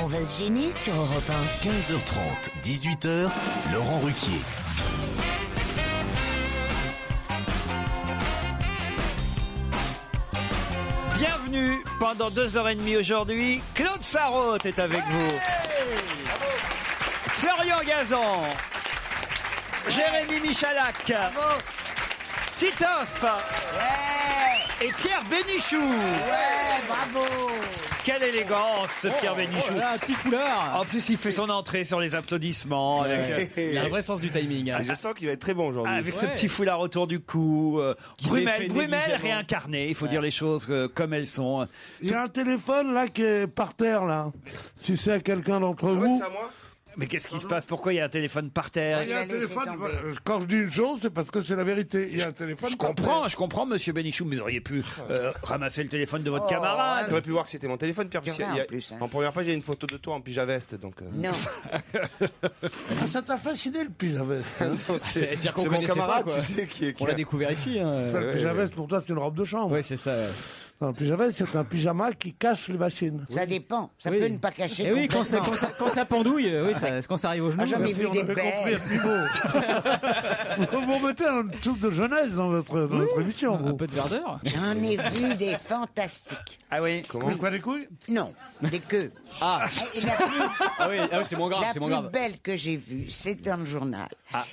On va se gêner sur Europe 1. 15h30, 18h, Laurent Ruquier. Bienvenue pendant 2h30 aujourd'hui. Claude Sarraute est avec vous. Florian Gazan. Jérémy Michalak. Titoff. Et Pierre Bénichou. Bravo. Quelle élégance, Pierre Bénichou. Voilà, un petit foulard. En plus, il fait son entrée sur les applaudissements. Il a un vrai sens du timing. Je sens qu'il va être très bon aujourd'hui. Avec ce petit foulard autour du cou. Brumel réincarné, il faut dire les choses comme elles sont. Il y a un téléphone là qui est par terre là. Si c'est à quelqu'un d'entre vous. c'est à moi. Mais qu'est-ce qui se passe? Pourquoi il y a un téléphone par terre? Il y a un téléphone. Quand je dis une chose, c'est parce que c'est la vérité. Il y a un téléphone. Je comprends, monsieur Bénichou, mais vous auriez pu ramasser le téléphone de votre camarade. T'aurais pu voir que c'était mon téléphone, Pierre. C'est vrai, en plus, hein. En première page, il y a une photo de toi en pyjama-veste, donc. Non. Ah, ça t'a fasciné le pyjama. C'est-à-dire qu'on mon connaissait camarade, pas, quoi. tu sais, qui On l'a découvert ici. Le pyjama pour toi c'est une robe de chambre. Oui, c'est ça. Un pyjama c'est un pyjama qui cache les machines. Ça dépend. Ça Oui. peut ne pas cacher Et oui, quand complètement. ça pendouille, quand ça arrive au genou. Ah, jamais Si vu on des avait compris belles. à niveau. Vous remettez un truc de jeunesse dans votre émission. Un Vous. peu de verdeur. J'en ai vu des fantastiques. Ah oui. Vous quoi des couilles? Non, des queues. Ah, Et la plus, ah oui, c'est moins grave, la c'est moins plus grave. belle que j'ai vue, c'est dans le journal.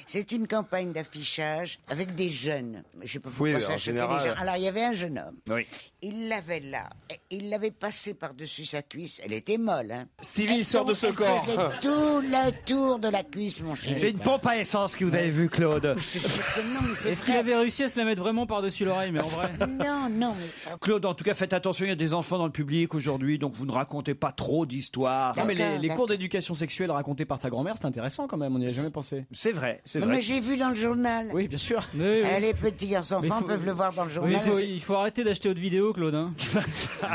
C'est une campagne d'affichage avec des jeunes. Je sais pas pourquoi Oui, ça en choquait général. les gens. Alors, il y avait un jeune homme. Oui. Il l'avait là. Et il l'avait passé par-dessus sa cuisse. Elle était molle, hein. Stevie, sort de ce Elle corps. faisait tout le tour de la cuisse, mon chéri. C'est une pompe à essence que vous avez vue, Claude. Non, mais c'est Est-ce qu'il vrai. avait réussi à se la mettre vraiment par-dessus l'oreille, mais en vrai? Non, mais... Claude, en tout cas, faites attention, il y a des enfants dans le public aujourd'hui, donc vous ne racontez pas trop d'histoires. Non, mais les D'accord. cours d'éducation sexuelle racontés par sa grand-mère, c'est intéressant quand même, on n'y a jamais pensé. C'est vrai, c'est Non, vrai. mais j'ai vu dans le journal. Oui, bien sûr. Oui, oui. Les petits enfants Mais faut- peuvent le voir dans le Oui, journal. il faut arrêter d'acheter haute vidéo, Claude. Hein.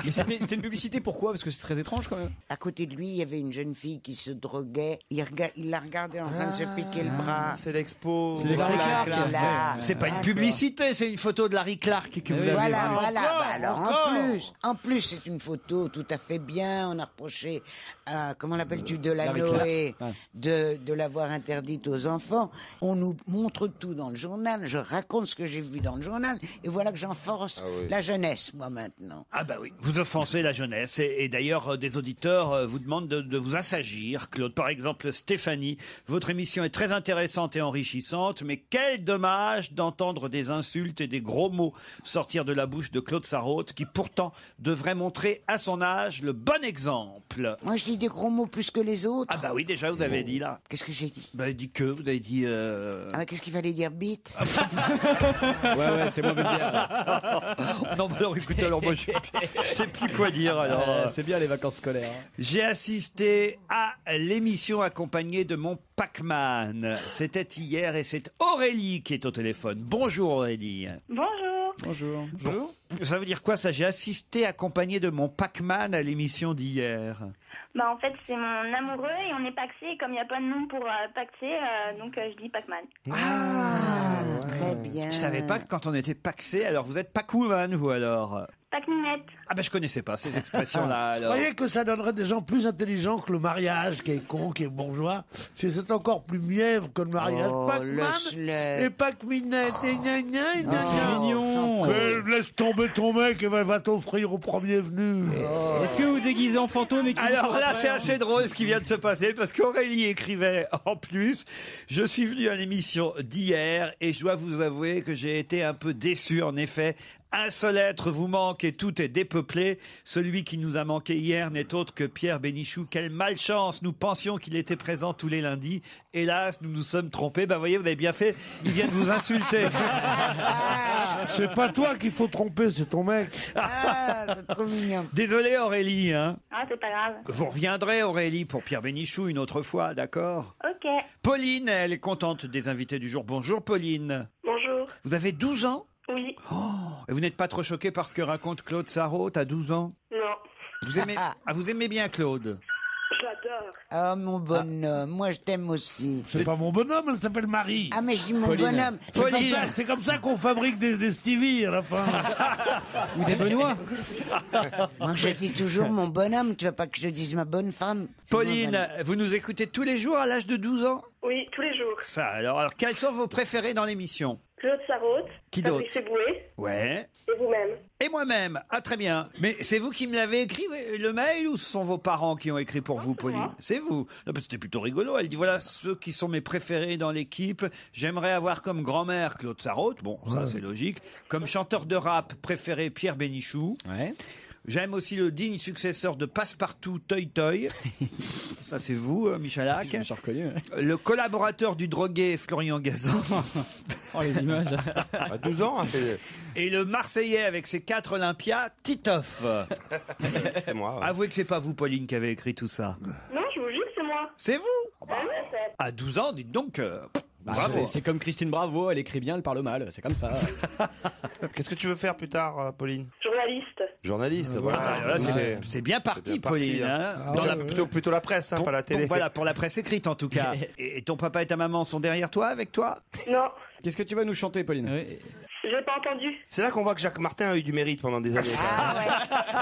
Mais c'était une publicité, pourquoi? Parce que c'est très étrange quand même. À côté de lui, il y avait une jeune fille qui se droguait. Il la regardait en train de se piquer le bras. C'est l'expo. C'est l'expo Voilà, Clark. voilà. C'est pas une D'accord. publicité, c'est une photo de Larry Clark que vous avez Voilà, vue. voilà. Encore, Bah alors, encore. en plus, c'est une photo tout à fait bien. On a reproché à, comment l'appelles-tu, de la Larry Noé, Clark. de l'avoir interdite aux enfants. On nous montre tout dans le journal. Je raconte ce que j'ai vu dans le journal. Et voilà que j'enforce la jeunesse, moi, maintenant. Ah bah oui, vous offensez la jeunesse et d'ailleurs des auditeurs vous demandent de vous assagir. Claude, par exemple, Stéphanie, votre émission est très intéressante et enrichissante, mais quel dommage d'entendre des insultes et des gros mots sortir de la bouche de Claude Sarraute, qui pourtant devrait montrer à son âge le bon exemple. Moi, je dis des gros mots plus que les autres. Ah bah oui, déjà vous avez dit là. Qu'est-ce que j'ai dit? Vous avez dit que, vous avez dit... Ah, qu'est-ce qu'il fallait dire, bite? Ouais, c'est moi vulgaire. Non, bah alors écoutez, alors moi je sais plus quoi dire alors. C'est bien les vacances scolaires. J'ai assisté à l'émission accompagnée de mon Pac-Man. C'était hier et c'est Aurélie qui est au téléphone. Bonjour Aurélie. Bonjour. Bonjour. Ça veut dire quoi ça? J'ai assisté accompagné de mon Pac-Man à l'émission d'hier. Bah en fait c'est mon amoureux et on est paxé et comme il n'y a pas de nom pour paxé, donc je dis Pac-Man. Très bien. Je savais pas que quand on était paxé, alors vous êtes Pac-Woman vous alors? Pac-Minette. Ah ben je connaissais pas ces expressions-là Vous alors. croyez que ça donnerait des gens plus intelligents que le mariage, qui est con, qui est bourgeois? Si c'est encore plus mièvre que le mariage. Oh, Pac-Man laisse-le. et Pac-Minette et gna gna gna C'est gna. mignon. Laisse tomber ton mec et va t'offrir au premier venu. Est-ce que vous déguisez en fantôme et qu'il Alors vous court là, après, c'est hein assez drôle ce qui vient de se passer parce qu'Aurélie écrivait en plus. Je suis venu à l'émission d'hier et je dois vous avouer que j'ai été un peu déçu. En effet, un seul être vous manque et tout est dépeuplé. Celui qui nous a manqué hier n'est autre que Pierre Bénichou. Quelle malchance! Nous pensions qu'il était présent tous les lundis. Hélas, nous nous sommes trompés. Ben voyez, vous avez bien fait. Il vient de vous insulter. C'est pas toi qu'il faut tromper, c'est ton mec. Ah, c'est trop mignon. Désolé Aurélie. Hein. Ah c'est pas grave. Vous reviendrez Aurélie pour Pierre Bénichou une autre fois, d'accord? Ok. Pauline, elle est contente des invités du jour. Bonjour Pauline. Bonjour. Vous avez 12 ans? Oui. Et vous n'êtes pas trop choqué par ce que raconte Claude Sarraute à 12 ans? Non. Vous aimez, vous aimez bien Claude? Je j'adore. Ah, mon bonhomme, moi je t'aime aussi. C'est pas mon bonhomme, elle s'appelle Marie. Ah, mais je dis mon Pauline. bonhomme. C'est comme ça qu'on fabrique des Stevie à la fin. Ou des Benoît. Moi je dis toujours mon bonhomme, tu veux pas que je dise ma bonne femme. C'est mon Pauline, bonhomme. vous nous écoutez tous les jours à l'âge de 12 ans? Oui, tous les jours. Ça, alors quels sont vos préférés dans l'émission? Claude Sarraute, Qui d'autre? Fabrice Eboué Ouais. et vous-même. Et moi-même. Ah, très bien. Mais c'est vous qui me l'avez écrit, le mail, ou ce sont vos parents qui ont écrit pour vous, Pauline? moi. C'est vous. Non, parce que c'était plutôt rigolo. Elle dit, voilà, ceux qui sont mes préférés dans l'équipe. J'aimerais avoir comme grand-mère Claude Sarraute. Bon, ça, c'est logique. Comme chanteur de rap préféré, Pierre Bénichou. Ouais. J'aime aussi le digne successeur de Passepartout, Toy Toy. Ça, c'est vous, Michalak. Je me suis reconnu. Ouais. Le collaborateur du drogué, Florian Gazan. Oh, les images. À 12 ans, hein, Et le Marseillais avec ses 4 Olympias, Titoff. c'est moi. Ouais. Avouez que c'est pas vous, Pauline, qui avez écrit tout ça. Non, je vous jure, c'est moi. C'est vous? Ah ouais, c'est... À 12 ans, dites donc. Bravo. C'est comme Christine Bravo, elle écrit bien, elle parle mal. C'est comme ça. Qu'est-ce que tu veux faire plus tard, Pauline? Journaliste. Journaliste, Ah, voilà. là, Ouais. c'est bien parti, bien parti, Pauline. hein. hein. Dans la- plutôt la presse, hein, pas la télé. Voilà, pour la presse écrite en tout cas. Et ton papa et ta maman sont derrière toi, avec toi? Non, Qu'est-ce que tu vas nous chanter, Pauline? j'ai pas entendu. C'est là qu'on voit que Jacques Martin a eu du mérite pendant des années. Ah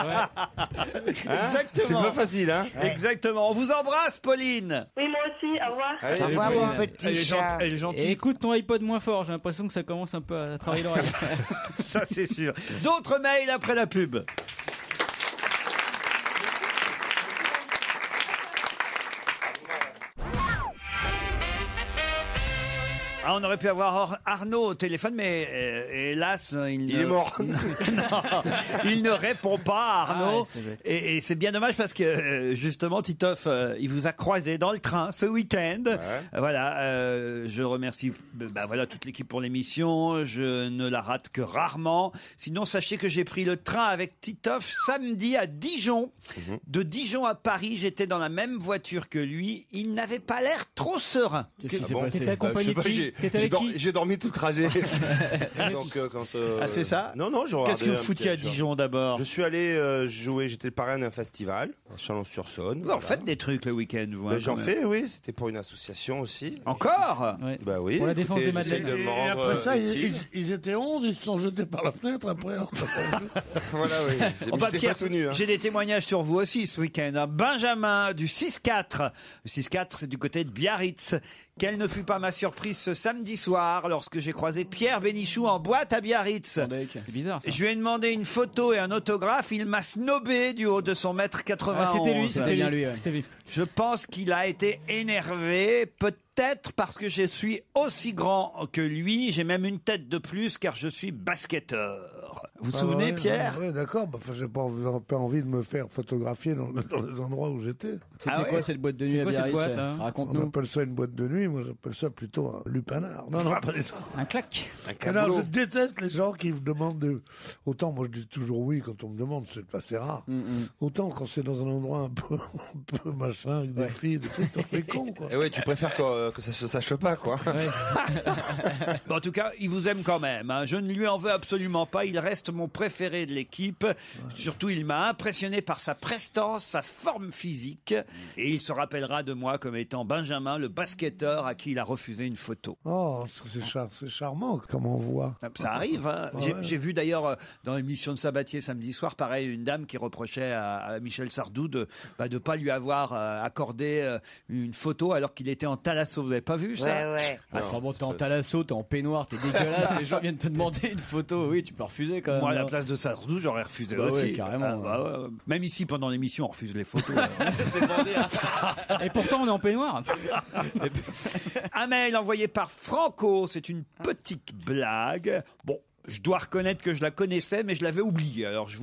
ouais. Exactement. C'est pas facile, hein? Exactement. On vous embrasse, Pauline. Oui, moi aussi, au revoir. Allez, Au revoir, Pauline. mon petit Elle est, chat. elle est Et gentille, écoute ton iPod moins fort, j'ai l'impression que ça commence un peu à travailler l'oreille. ça c'est sûr. D'autres mails après la pub. Ah, on aurait pu avoir Arnaud au téléphone, mais hélas, Il est mort. Non, il ne répond pas, Arnaud. Ah, c'est bête. Et c'est bien dommage parce que justement, Titoff, il vous a croisé dans le train ce week-end. Voilà, je remercie voilà, toute l'équipe pour l'émission. Je ne la rate que rarement. Sinon, sachez que j'ai pris le train avec Titoff samedi à Dijon. De Dijon à Paris, j'étais dans la même voiture que lui. Il n'avait pas l'air trop serein. Qu'est-ce qui s'est bon passé? Je T'étais sais accompagné de pas, qui? T'étais avec qui? j'ai dormi tout le trajet. Donc, quand, Ah, c'est ça? Non, je Qu'est-ce que vous regardais un foutiez à petit- Dijon d'abord? Je suis allé jouer, j'étais le parrain d'un festival, à Chalon-sur-Saône. Vous en faites des trucs le week-end, vous. Ben, hein, j'en quand même. fais, oui, c'était pour une association aussi. Encore? Ouais. Bah oui. Pour la défense écoutez, des Madeleines. j'essaye de me Et rendre après ça, utile. ils étaient 11, ils se sont jetés par la fenêtre après. Voilà, oui. Oh, bah, J'étais Pierre, pas tout nu, hein. j'ai des témoignages sur vous aussi ce week-end. hein. Benjamin du 6-4. Le 6-4, c'est du côté de Biarritz. Quelle ne fut pas ma surprise ce samedi soir lorsque j'ai croisé Pierre Bénichou en boîte à Biarritz. C'est bizarre ça. Je lui ai demandé une photo et un autographe. Il m'a snobé du haut de son mètre 91. Ah, c'était lui, c'était bien bien lui. C'était lui. Je pense qu'il a été énervé, peut-être parce que je suis aussi grand que lui. J'ai même une tête de plus car je suis basketteur. Vous vous souvenez, Pierre? Oui, d'accord. Bah, j'ai pas envie de me faire photographier dans les endroits où j'étais. C'était Ah ouais quoi cette boîte de nuit à quoi, cette Biarritz? boîte, là On Raconte-nous. appelle ça une boîte de nuit. Moi, j'appelle ça plutôt un lupanar. Non, pas des... Un claque. Un Non, camelot. je déteste les gens qui me demandent Autant moi je dis toujours oui quand on me demande, c'est assez rare. Autant quand c'est dans un endroit un peu machin, avec des filles, des trucs, ça fait con, quoi. Et ouais, tu préfères que ça se sache pas, quoi. Bon, en tout cas, il vous aime quand même. hein. Je ne lui en veux absolument pas. Il reste mon préféré de l'équipe. Surtout, il m'a impressionné par sa prestance, sa forme physique. Et il se rappellera de moi comme étant Benjamin, le basketteur à qui il a refusé une photo. Oh, c'est charmant comme on voit. Ça arrive. hein. Ouais. J'ai vu d'ailleurs dans l'émission de Sabatier samedi soir, pareil, une dame qui reprochait à Michel Sardou de pas lui avoir accordé une photo alors qu'il était en thalasso. Vous n'avez pas vu ça? Ouais. Enfin bon, t'es en thalasso, t'es en peignoir, t'es dégueulasse, les gens viennent te demander une photo. Oui, tu peux refuser quand même. Moi, à la hein. place de Sardou, j'aurais refusé Bah aussi. ouais, carrément. Ah, bah ouais. Même ici, pendant l'émission, on refuse les photos. Et pourtant, on est en peignoir. Un mail envoyé par Franco, c'est une petite blague. Bon, je dois reconnaître que je la connaissais, mais je l'avais oubliée. Alors, je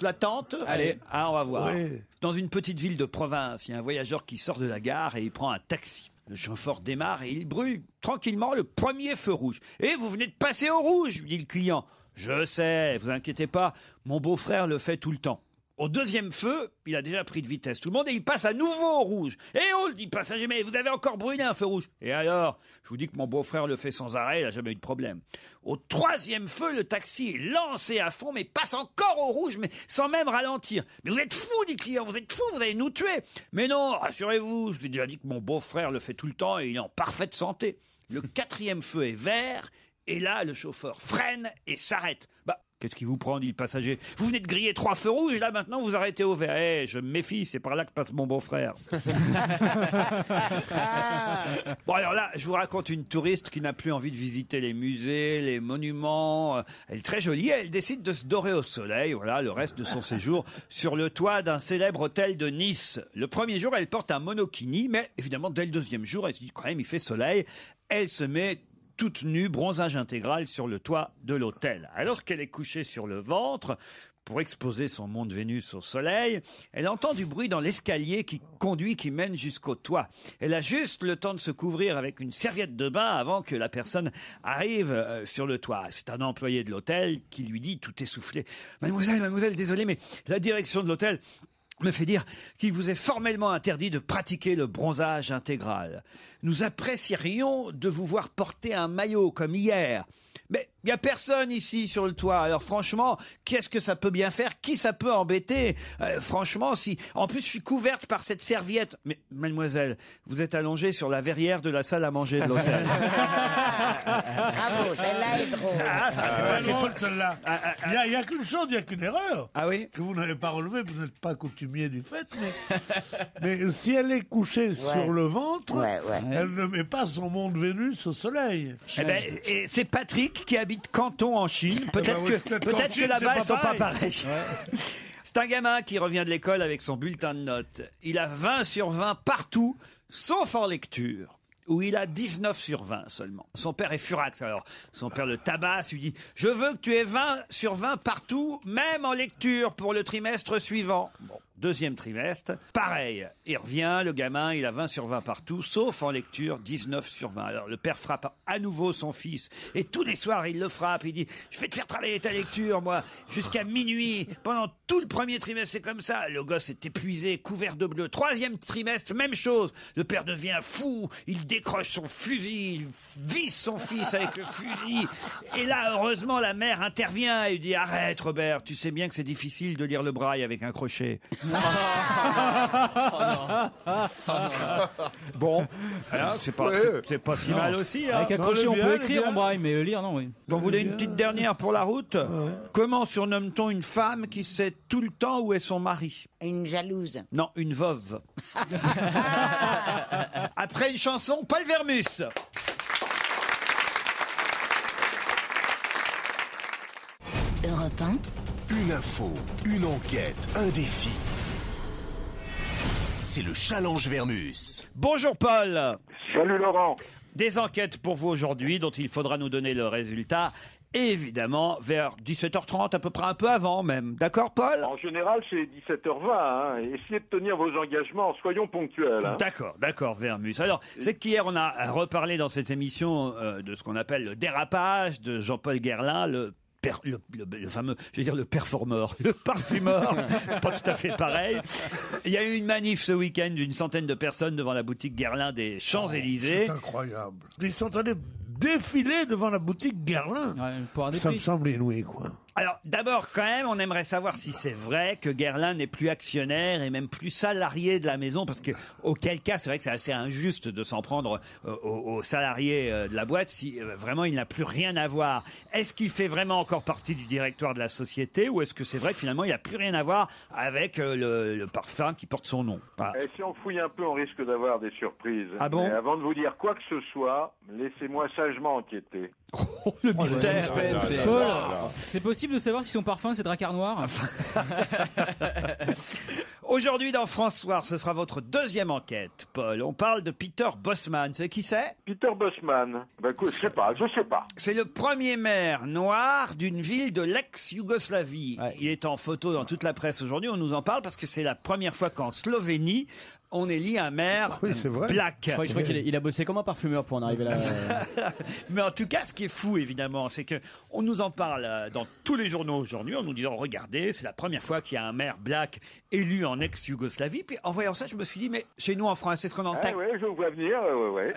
la tente. Allez. Ah, on va voir. Oui. Dans une petite ville de province, il y a un voyageur qui sort de la gare et il prend un taxi. Le chauffeur démarre et il brûle tranquillement le premier feu rouge. « Et vous venez de passer au rouge !» dit le client. « Je sais, vous inquiétez pas, mon beau-frère le fait tout le temps. » Au deuxième feu, il a déjà pris de vitesse tout le monde et il passe à nouveau au rouge. Et oh, dit passager, mais vous avez encore brûlé un feu rouge. Et alors, je vous dis que mon beau-frère le fait sans arrêt, il n'a jamais eu de problème. Au troisième feu, le taxi est lancé à fond, mais passe encore au rouge, mais sans même ralentir. Mais vous êtes fou, dit le client, vous êtes fou, vous allez nous tuer. Mais non, rassurez-vous, je vous ai déjà dit que mon beau-frère le fait tout le temps et il est en parfaite santé. Le quatrième feu est vert, et là, le chauffeur freine et s'arrête. Bah, qu'est-ce qui vous prend, dit le passager? Vous venez de griller 3 feux rouges et là maintenant vous arrêtez au vert. Eh, je me méfie, c'est par là que passe mon beau-frère. Bon alors là, je vous raconte une touriste qui n'a plus envie de visiter les musées, les monuments. Elle est très jolie, elle décide de se dorer au soleil, voilà, le reste de son séjour sur le toit d'un célèbre hôtel de Nice. Le premier jour, elle porte un monokini, mais évidemment dès le deuxième jour, elle se dit quand même il fait soleil. Elle se met toute nue, bronzage intégral sur le toit de l'hôtel. Alors qu'elle est couchée sur le ventre, pour exposer son mont de Vénus au soleil, elle entend du bruit dans l'escalier qui mène jusqu'au toit. Elle a juste le temps de se couvrir avec une serviette de bain avant que la personne arrive sur le toit. C'est un employé de l'hôtel qui lui dit, tout essoufflé, « Mademoiselle, désolé, mais la direction de l'hôtel me fait dire qu'il vous est formellement interdit de pratiquer le bronzage intégral. Nous apprécierions de vous voir porter un maillot comme hier. Mais il n'y a personne ici sur le toit. Alors franchement, qu'est-ce que ça peut bien faire? Qui ça peut embêter? Franchement, si... En plus, je suis couverte par cette serviette. Mais mademoiselle, vous êtes allongée sur la verrière de la salle à manger de l'hôtel. Bravo, celle-là est drôle. C'est pas celle-là. Il n'y a qu'une chose, il n'y a qu'une erreur. Ah oui? Que vous n'avez pas relevée, vous n'êtes pas coutumier du fait, mais si elle est couchée sur le ventre, elle ne met pas son mont de Vénus au soleil. Eh ben, et c'est Patrick qui habite Canton en Chine. Peut-être que là-bas, ils sont pas pareils. C'est un gamin qui revient de l'école avec son bulletin de notes. Il a 20 sur 20 partout, sauf en lecture, où il a 19 sur 20 seulement. Son père est furax, alors. Son père le tabasse, lui dit « Je veux que tu aies 20 sur 20 partout, même en lecture, pour le trimestre suivant. » Bon. Deuxième trimestre, pareil. Il revient, le gamin, il a 20 sur 20 partout, sauf en lecture, 19 sur 20. Alors le père frappe à nouveau son fils. Et tous les soirs, il le frappe. Il dit, je vais te faire travailler ta lecture, moi, jusqu'à minuit. Pendant tout le premier trimestre, c'est comme ça. Le gosse est épuisé, couvert de bleu. Troisième trimestre, même chose. Le père devient fou. Il décroche son fusil. Il vise son fils avec le fusil. Et là, heureusement, la mère intervient et lui dit, arrête, Robert, tu sais bien que c'est difficile de lire le braille avec un crochet. Bon, alors, c'est pas si mal aussi. Hein. Avec un crochet, on peut écrire en braille, mais lire, non, oui. Vous voulez une petite dernière pour la route? Comment surnomme-t-on une femme qui sait tout le temps où est son mari? Une jalouse. Non, une veuve. Après une chanson, Paul Vermus. Europe 1. Une info, une enquête, un défi. C'est le challenge Vermus. Bonjour Paul. Salut Laurent. Des enquêtes pour vous aujourd'hui dont il faudra nous donner le résultat. Évidemment, vers 17h30, à peu près un peu avant même. D'accord, Paul? En général, c'est 17h20. Hein. Essayez de tenir vos engagements, soyons ponctuels. Hein. D'accord, Vermus. Alors, c'est qu'hier, on a reparlé dans cette émission de ce qu'on appelle le dérapage de Jean-Paul Guerlain, le fameux, je vais dire le performeur, le parfumeur, c'est pas tout à fait pareil. Il y a eu une manif ce week-end d'une centaine de personnes devant la boutique Guerlain des Champs-Élysées. C'est incroyable. Ils sont allés défiler devant la boutique Guerlain. Ça me semble inouï, quoi. Alors, d'abord, quand même, on aimerait savoir si c'est vrai que Guerlain n'est plus actionnaire et même plus salarié de la maison, parce que, auquel cas, c'est vrai que c'est assez injuste de s'en prendre aux salariés de la boîte si vraiment il n'a plus rien à voir. Est-ce qu'il fait vraiment encore partie du directoire de la société, ou est-ce que c'est vrai que finalement il n'a plus rien à voir avec le parfum qui porte son nom? Et si on fouille un peu, on risque d'avoir des surprises. Ah bon? Mais avant de vous dire quoi que ce soit, laissez-moi sagement enquêter. Oh, le mystère. Paul, c'est possible de savoir si son parfum c'est Drakkar Noir? Aujourd'hui dans France Soir, ce sera votre deuxième enquête, Paul. On parle de Peter Bosman. Vous savez qui c'est? Peter Bosman. Je sais pas. C'est le premier maire noir d'une ville de l'ex-Yougoslavie. Ouais. Il est en photo dans toute la presse aujourd'hui. On nous en parle parce que c'est la première fois qu'en Slovénie, on élit un maire black. Je crois qu'il a bossé comme un parfumeur pour en arriver là. Mais en tout cas, ce qui est fou, évidemment, c'est que on nous en parle dans tous les journaux aujourd'hui, en nous disant, regardez, c'est la première fois qu'il y a un maire black élu en ex-Yougoslavie. Puis en voyant ça, je me suis dit, mais chez nous en France, c'est ce qu'on entend. Oui, je vous vois venir.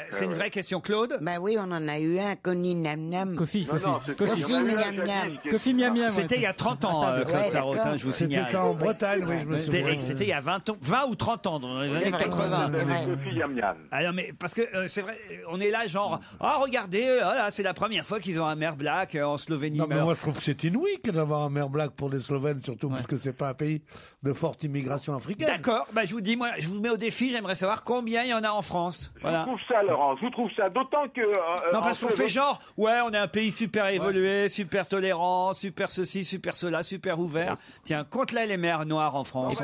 C'est une vraie question, Claude. Bah oui, on en a eu un, Connie Nam Nam. Kofi Miam Miam. Kofi Miam Miam. C'était il y a 30 ans, Claude Sarraute, je vous signale. C'était en Bretagne, oui, je me souviens. C'était il y a 20 ou 30 ans, dans les années 80. Alors, mais parce que c'est vrai, on est là genre, regardez, c'est la première fois qu'ils ont un maire black en Slovénie. Non, mais moi je trouve que c'est inouï d'avoir un maire black pour les Slovènes, surtout parce que c'est pas un pays de forte immigration africaine. D'accord, je vous dis, moi, je vous mets au défi, j'aimerais savoir combien il y en a en France. Voilà. Je vous trouve ça, Laurent, je vous trouve ça, d'autant que... non, parce qu'on fait genre, on est un pays super évolué, super tolérant, super ceci, super cela, super ouvert. Tiens, compte-là les maires noirs en France.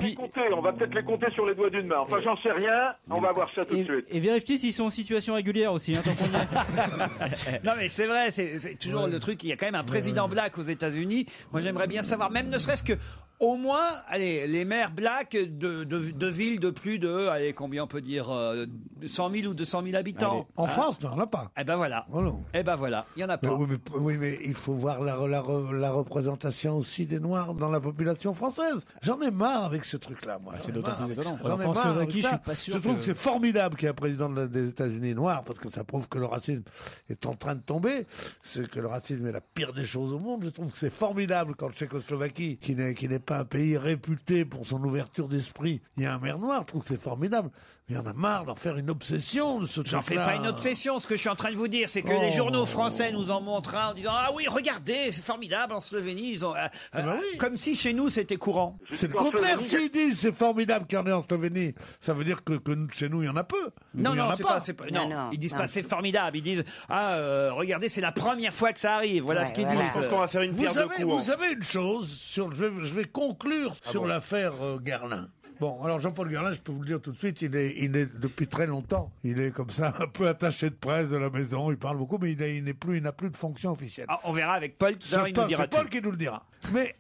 On va peut-être les compter sur les doigts d'une main. Enfin, j'en sais rien, on va voir ça tout de suite. Et vérifiez s'ils sont en situation régulière aussi, tant qu'on y est. Non, mais c'est vrai, c'est toujours le truc, il y a quand même un président black aux États-Unis. Moi, j'aimerais bien savoir, même ne serait-ce que, au moins, les maires blacks de villes de plus de, combien on peut dire, 100 000 ou 200 000 habitants. En France, non, il n'y en a pas. Eh ben voilà. Oh non. Eh ben voilà, il n'y en a pas. Oui, mais il faut voir la représentation aussi des Noirs dans la population française. J'en ai marre avec ce truc-là, moi. C'est d'autant plus étonnant. J'en ai marre avec ça. Je trouve que c'est formidable qu'il y ait un président des États-Unis noir, parce que ça prouve que le racisme est en train de tomber. C'est que le racisme est la pire des choses au monde. Je trouve que c'est formidable quand le Tchécoslovaquie, qui n'est pas un pays réputé pour son ouverture d'esprit, il y a un maire noir. Je trouve que c'est formidable. Mais il y en a marre d'en faire une obsession de ce truc-là. J'en fais pas une obsession. Ce que je suis en train de vous dire, c'est que les journaux français nous en montrent un en disant, ah oui, regardez, c'est formidable en Slovénie. Ils ont, comme si chez nous c'était courant. C'est le contraire. S'ils disent c'est formidable qu'il y en ait en Slovénie, ça veut dire que chez nous il y en a peu. Non, ils disent pas c'est formidable. Ils disent regardez, c'est la première fois que ça arrive. Voilà ce qu'ils disent. Je pense qu'on va faire une pierre de coups. Vous savez une chose, je vais conclure sur l'affaire Garlin. Bon, alors Jean-Paul Garlin, je peux vous le dire tout de suite, il est depuis très longtemps, il est comme ça, un peu attaché de presse de la maison, il parle beaucoup, mais il n'a plus de fonction officielle. On verra avec Paul, tout ça, il nous dira tout. C'est Paul qui nous le dira. Mais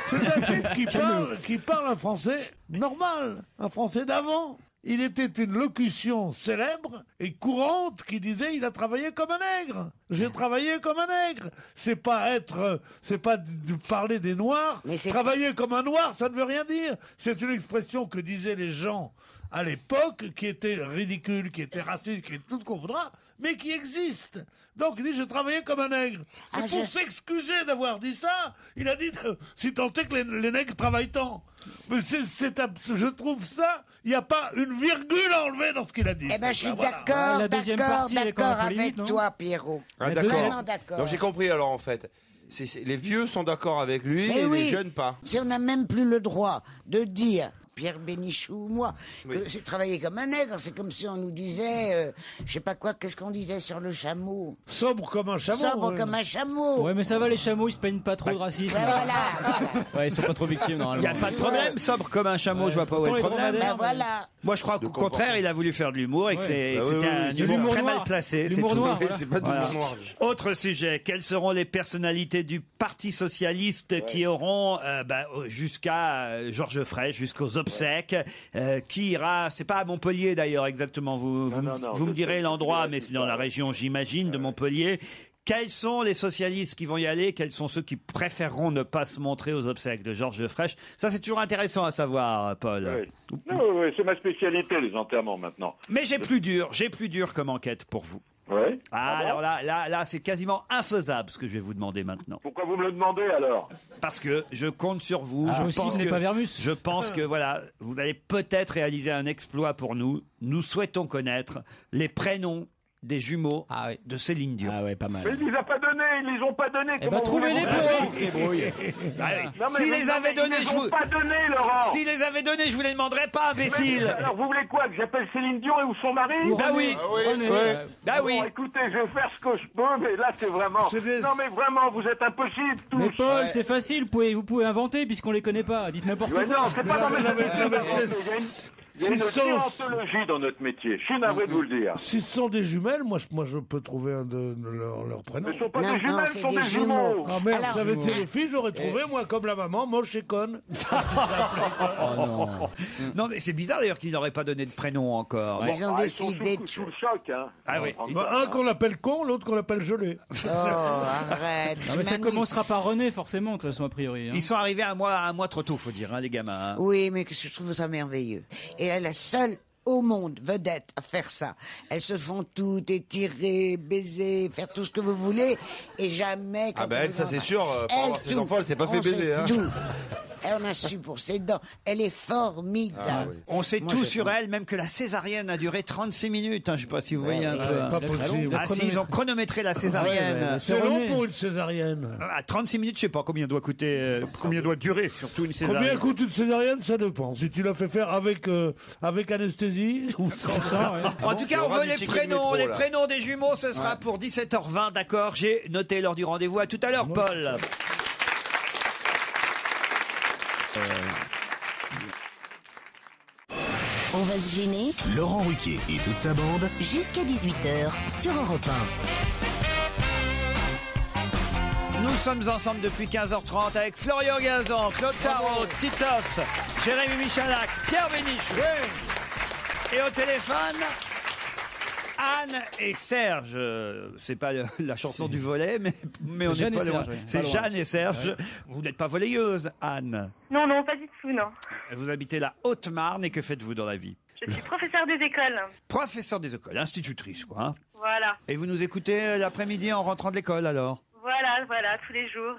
c'est un type qui parle un français normal, un français d'avant. Il était une locution célèbre et courante qui disait il a travaillé comme un nègre. J'ai travaillé comme un nègre. C'est pas de parler des noirs. Travailler comme un noir, ça ne veut rien dire. C'est une expression que disaient les gens à l'époque, qui était ridicule, qui était raciste, qui est tout ce qu'on voudra, mais qui existe. Donc il dit, j'ai travaillé comme un nègre. Et pour s'excuser d'avoir dit ça, il a dit, si tant est que les nègres travaillent tant. Mais je trouve ça, il n'y a pas une virgule à enlever dans ce qu'il a dit. Eh ben, je suis d'accord avec toi, Pierrot. D'accord. D'accord. Donc j'ai compris alors en fait. Les vieux sont d'accord avec lui et les jeunes pas. Si on n'a même plus le droit de dire, Pierre Bénichou ou moi, que c'est travailler comme un nègre, c'est comme si on nous disait, je sais pas quoi, qu'est-ce qu'on disait sur le chameau? Sobre comme un chameau. Sobre comme un chameau. Ouais, mais ça va, les chameaux, ils se plaignent pas trop de racisme. Voilà. Ils sont pas trop victimes normalement. Il n'y a pas de problème, sobre comme un chameau, je vois pas où est le problème. Voilà. Moi, je crois qu'au contraire, il a voulu faire de l'humour et que c'était un humour très mal placé. L'humour noir. C'est pas de l'humour noir. Autre sujet, quelles seront les personnalités du Parti Socialiste qui auront jusqu'à Georges Frêche, jusqu'aux obsèques, qui ira, c'est pas à Montpellier d'ailleurs exactement, vous me direz l'endroit, mais c'est dans la région, j'imagine, de Montpellier. Quels sont les socialistes qui vont y aller? Quels sont ceux qui préféreront ne pas se montrer aux obsèques de Georges Frêche? Ça, c'est toujours intéressant à savoir, Paul. Oui, c'est ma spécialité, les enterrements, maintenant. Mais j'ai plus dur comme enquête pour vous. Ouais. Alors là, c'est quasiment infaisable ce que je vais vous demander maintenant. Pourquoi vous me le demandez alors? Parce que je compte sur vous. Je pense que voilà, vous allez peut-être réaliser un exploit pour nous. Nous souhaitons connaître les prénoms des jumeaux de Céline Dion. Ah ouais, pas mal. Mais il les a pas donnés, ils les ont pas donnés. Trouvez-les pour eux. S'ils les avaient donnés, S'ils les avaient donnés, je vous les demanderais pas, imbécile. Alors vous voulez quoi, que j'appelle Céline Dion ou son mari? Bah oui. Bon, écoutez, je vais faire ce que je peux, mais là c'est vraiment. Non mais vraiment, vous êtes impossible tous. Mais Paul, c'est facile, vous pouvez inventer puisqu'on les connaît pas. Dites n'importe quoi. Non, c'est pas Il y a une déontologie dans notre métier. Je suis navré de vous le dire. Si ce sont des jumelles, moi je peux trouver un de leurs prénoms. Ce ne sont pas des jumelles, ce sont des jumeaux. Ah merde, vous savez, les filles, j'aurais trouvé, moi, comme la maman, moche et conne. Non, mais c'est bizarre d'ailleurs qu'il n'aurait pas donné de prénom encore. Ils ont décidé de... Sous le choc, hein. Ah oui. Un qu'on l'appelle con, l'autre qu'on l'appelle gelé. Oh, arrête. Non, mais ça commencera par René, forcément, de toute façon, a priori. Ils sont arrivés un mois trop tôt, faut dire, hein, les gamins. Hein. Oui, mais je trouve ça merveilleux. Et elle est la seule au monde vedette à faire ça. Elles se font toutes étirer, baiser, faire tout ce que vous voulez, et jamais... Ah ben elle, ça c'est sûr, pour avoir ses enfants, elle s'est pas fait baiser. Hein. Tout. Elle en a su pour ses dents. Elle est formidable. Ah, oui. On sait tout sur elle, même que la césarienne a duré 36 minutes. Hein, je sais pas si vous voyez un peu. Pas possible. Ah si, ils ont chronométré la césarienne. C'est long pour une césarienne. À 36 minutes, je sais pas combien doit coûter, combien doit durer surtout une césarienne. Combien coûte une césarienne, ça dépend. Si tu l'as fait faire avec anesthésie ou sans ça. En tout cas, on veut les prénoms. Les prénoms des jumeaux, ce sera pour 17h20, d'accord. J'ai noté lors du rendez-vous. À tout à l'heure, Paul. On va se gêner. Laurent Ruquier et toute sa bande. Jusqu'à 18h sur Europe 1. Nous sommes ensemble depuis 15h30 avec Florian Gazan, Claude Sarraute, Titoff, Jérémy Michalak, Pierre Bénichou. Et au téléphone, Anne et Serge. C'est pas la chanson du volet, mais on n'est pas loin. C'est Jeanne et Serge. Ouais. Vous n'êtes pas volleyeuse, Anne? Non, pas du tout, non. Vous habitez la Haute-Marne et que faites-vous dans la vie? Je suis professeur des écoles. Professeur des écoles, institutrice, quoi. Hein. Voilà. Et vous nous écoutez l'après-midi en rentrant de l'école, alors? Voilà, tous les jours.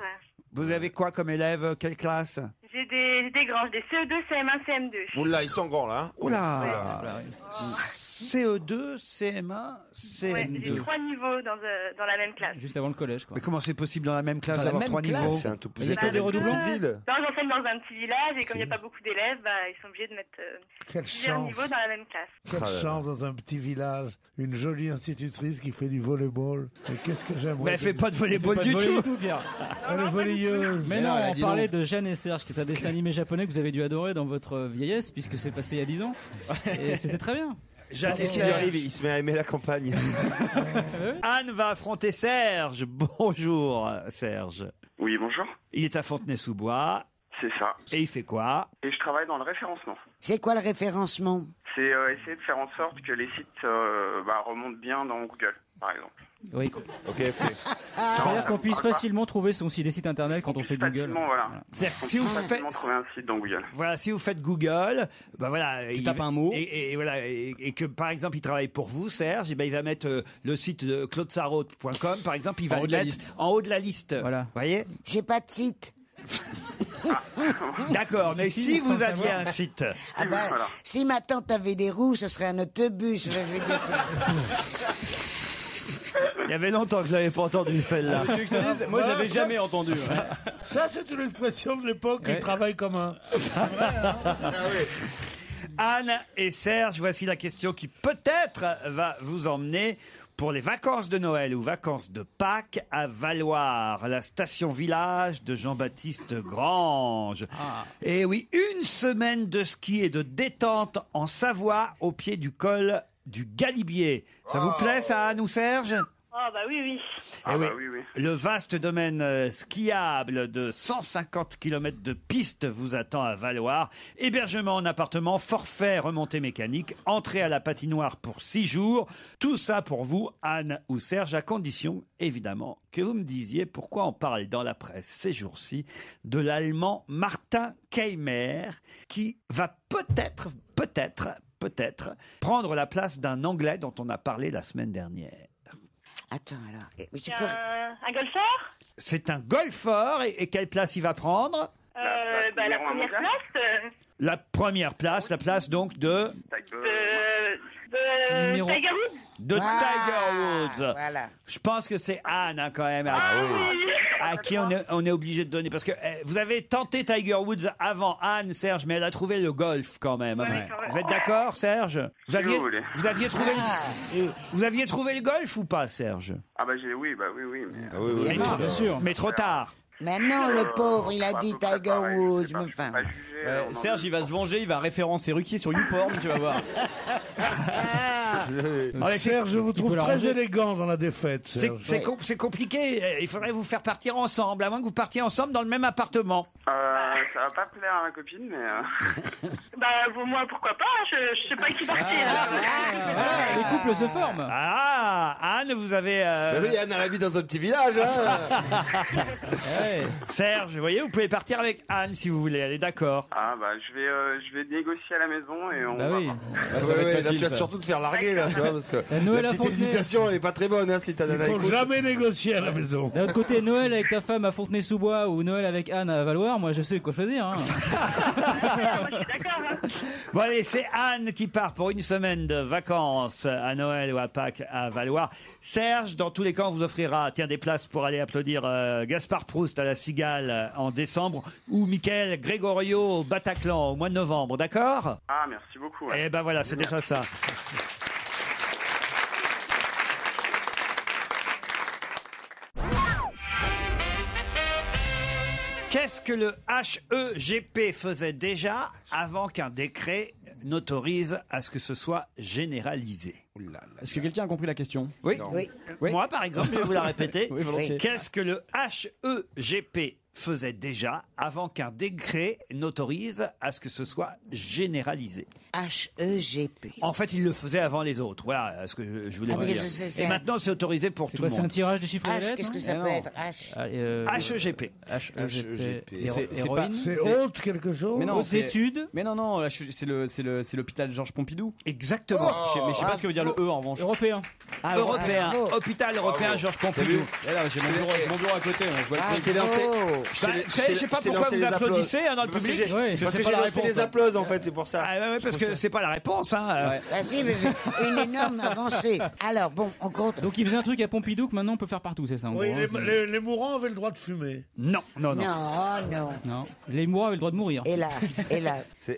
Vous avez quoi comme élève? Quelle classe? J'ai des grands, des CE2, CM1, CM2. Oula, ils sont grands là. Hein. Oula. CE2, CM1, CM2. Ouais, j'ai 3 niveaux dans la même classe. Juste avant le collège, quoi. Mais comment c'est possible dans la même classe d'avoir 3 niveaux? C'est un tout petit. Il y a que des redoublants. Non, j'enseigne dans un petit village et comme il n'y a pas beaucoup d'élèves, ils sont obligés de mettre plusieurs niveaux dans la même classe. Quelle chance dans un petit village. Une jolie institutrice qui fait du volleyball. Mais qu'est-ce que j'aimerais. Mais elle fait pas de volleyball du tout. Pierre. Elle est volleyeuse. Mais non, on parlait de Jeanne et Serge, qui est un dessin animé japonais que vous avez dû adorer dans votre vieillesse, puisque c'est passé il y a 10 ans. Et c'était très bien. Qu'est-ce qui lui arrive? Il se met à aimer la campagne. Anne va affronter Serge. Bonjour, Serge. Oui, bonjour. Il est à Fontenay-sous-Bois. C'est ça. Et il fait quoi? Et je travaille dans le référencement. C'est quoi le référencement? C'est essayer de faire en sorte que les sites remontent bien dans Google, par exemple. Oui. Ok. C'est-à-dire qu'on puisse facilement trouver des sites internet quand on fait Google. Voilà. Si vous faites trouver un site dans Google. Voilà, si vous faites Google, tu tapes un mot et voilà et que par exemple il travaille pour vous, Serge, il va mettre le site de claudesarraute.com par exemple, il va le mettre en haut de la liste. Voilà. Vous voyez? J'ai pas de site. D'accord, mais si vous aviez un site. Voilà. Si ma tante avait des roues, ce serait un autobus. Je veux dire, Il y avait longtemps que je l'avais pas entendu celle-là. Moi je l'avais jamais entendu. Ça c'est une expression de l'époque, ils travaillent comme un. Anne et Serge, voici la question qui peut-être va vous emmener pour les vacances de Noël ou vacances de Pâques à Valloire, la station village de Jean-Baptiste Grange. Et oui, une semaine de ski et de détente en Savoie au pied du col du Galibier. Ça vous plaît ça, Anne ou Serge? Ah bah oui. Oui. Le vaste domaine skiable de 150 km de piste vous attend à Valloire. Hébergement en appartement, forfait remontée mécanique, entrée à la patinoire pour 6 jours. Tout ça pour vous, Anne ou Serge, à condition, évidemment, que vous me disiez pourquoi on parle dans la presse ces jours-ci de l'Allemand Martin Keimer, qui va peut-être prendre la place d'un Anglais dont on a parlé la semaine dernière. Attends, alors. Un golfeur? C'est un golfeur. Et quelle place il va prendre? La première place. La première place, la place donc de Tiger Woods. De Tiger Woods. Voilà. Je pense que c'est Anne quand même à qui on est obligé de donner parce que vous avez tenté Tiger Woods avant Anne, Serge, mais elle a trouvé le golf quand même. Ouais. Vous êtes d'accord, Serge? Vous aviez trouvé le golf ou pas, Serge? Ah bah oui. Bien sûr. Mais trop tard. Mais non, le pauvre, il a dit Tiger Woods. Je ne pas juger on en Serge, il va se venger, il va référencer Ruquier sur YouPorn, tu vas voir. Serge, je vous trouve très élégant dans la défaite. C'est compliqué. Il faudrait vous faire partir ensemble, à moins que vous partiez ensemble dans le même appartement. Ça va pas plaire à ma copine, mais... Moi, pourquoi pas, je sais pas qui partir. Les couples se forment. Ah, Anne, vous avez... oui, Anne, elle habite dans un petit village. Serge, vous voyez, vous pouvez partir avec Anne si vous voulez, elle est d'accord. Je vais négocier à la maison et on va voir. Ça va être facile, là, tu vas surtout te faire larguer, là, tu vois, parce que la petite hésitation, elle est pas très bonne, hein, si ta nana écoute. Il faut jamais négocier à la maison. D'un autre côté, Noël avec ta femme à Fontenay-sous-Bois ou Noël avec Anne à Valoir, moi je sais quoi choisir. Moi, je suis d'accord. Bon allez, c'est Anne qui part pour une semaine de vacances à Noël ou à Pâques à Valoir. Serge, dans tous les cas, on vous offrira des places pour aller applaudir Gaspard Proust à la Cigale en décembre ou Michael Gregorio au Bataclan au mois de novembre, d'accord? Ah, merci beaucoup. Eh ben voilà, c'est déjà ça. Qu'est-ce que le HEGP faisait déjà avant qu'un décret n'autorise à ce que ce soit généralisé? Est-ce que quelqu'un a compris la question? Oui. Moi, par exemple, je vais vous la répéter. Oui, volontiers. Qu'est-ce que le HEGP faisait déjà avant qu'un décret n'autorise à ce que ce soit généralisé? HEGP. En fait, il le faisait avant les autres. Voilà ce que je voulais vous dire. Et maintenant, c'est autorisé pour tout le monde. C'est un tirage des chiffres et des lettres? Qu'est-ce que ça peut être? HEGP. Héroïne. C'est autre quelque chose? Mais non, études. Mais non, là, c'est l'hôpital Georges Pompidou. Exactement. Mais je sais pas ce que veut dire le E en revanche. Européen. Européen. Hôpital européen Georges Pompidou. J'ai mon bureau à côté. Je vois Je t'ai lancé. Je sais pas pourquoi vous applaudissez dans le public. Parce que j'ai lancé les applaudissements, en fait, c'est pour ça. Parce que c'est pas la réponse. Hein. Si, mais c'est une énorme avancée. Alors, bon, on compte. Donc il faisait un truc à Pompidou que maintenant on peut faire partout, c'est ça? Oui, les mourants avaient le droit de fumer. Non. Non. Les mourants avaient le droit de mourir. Hélas.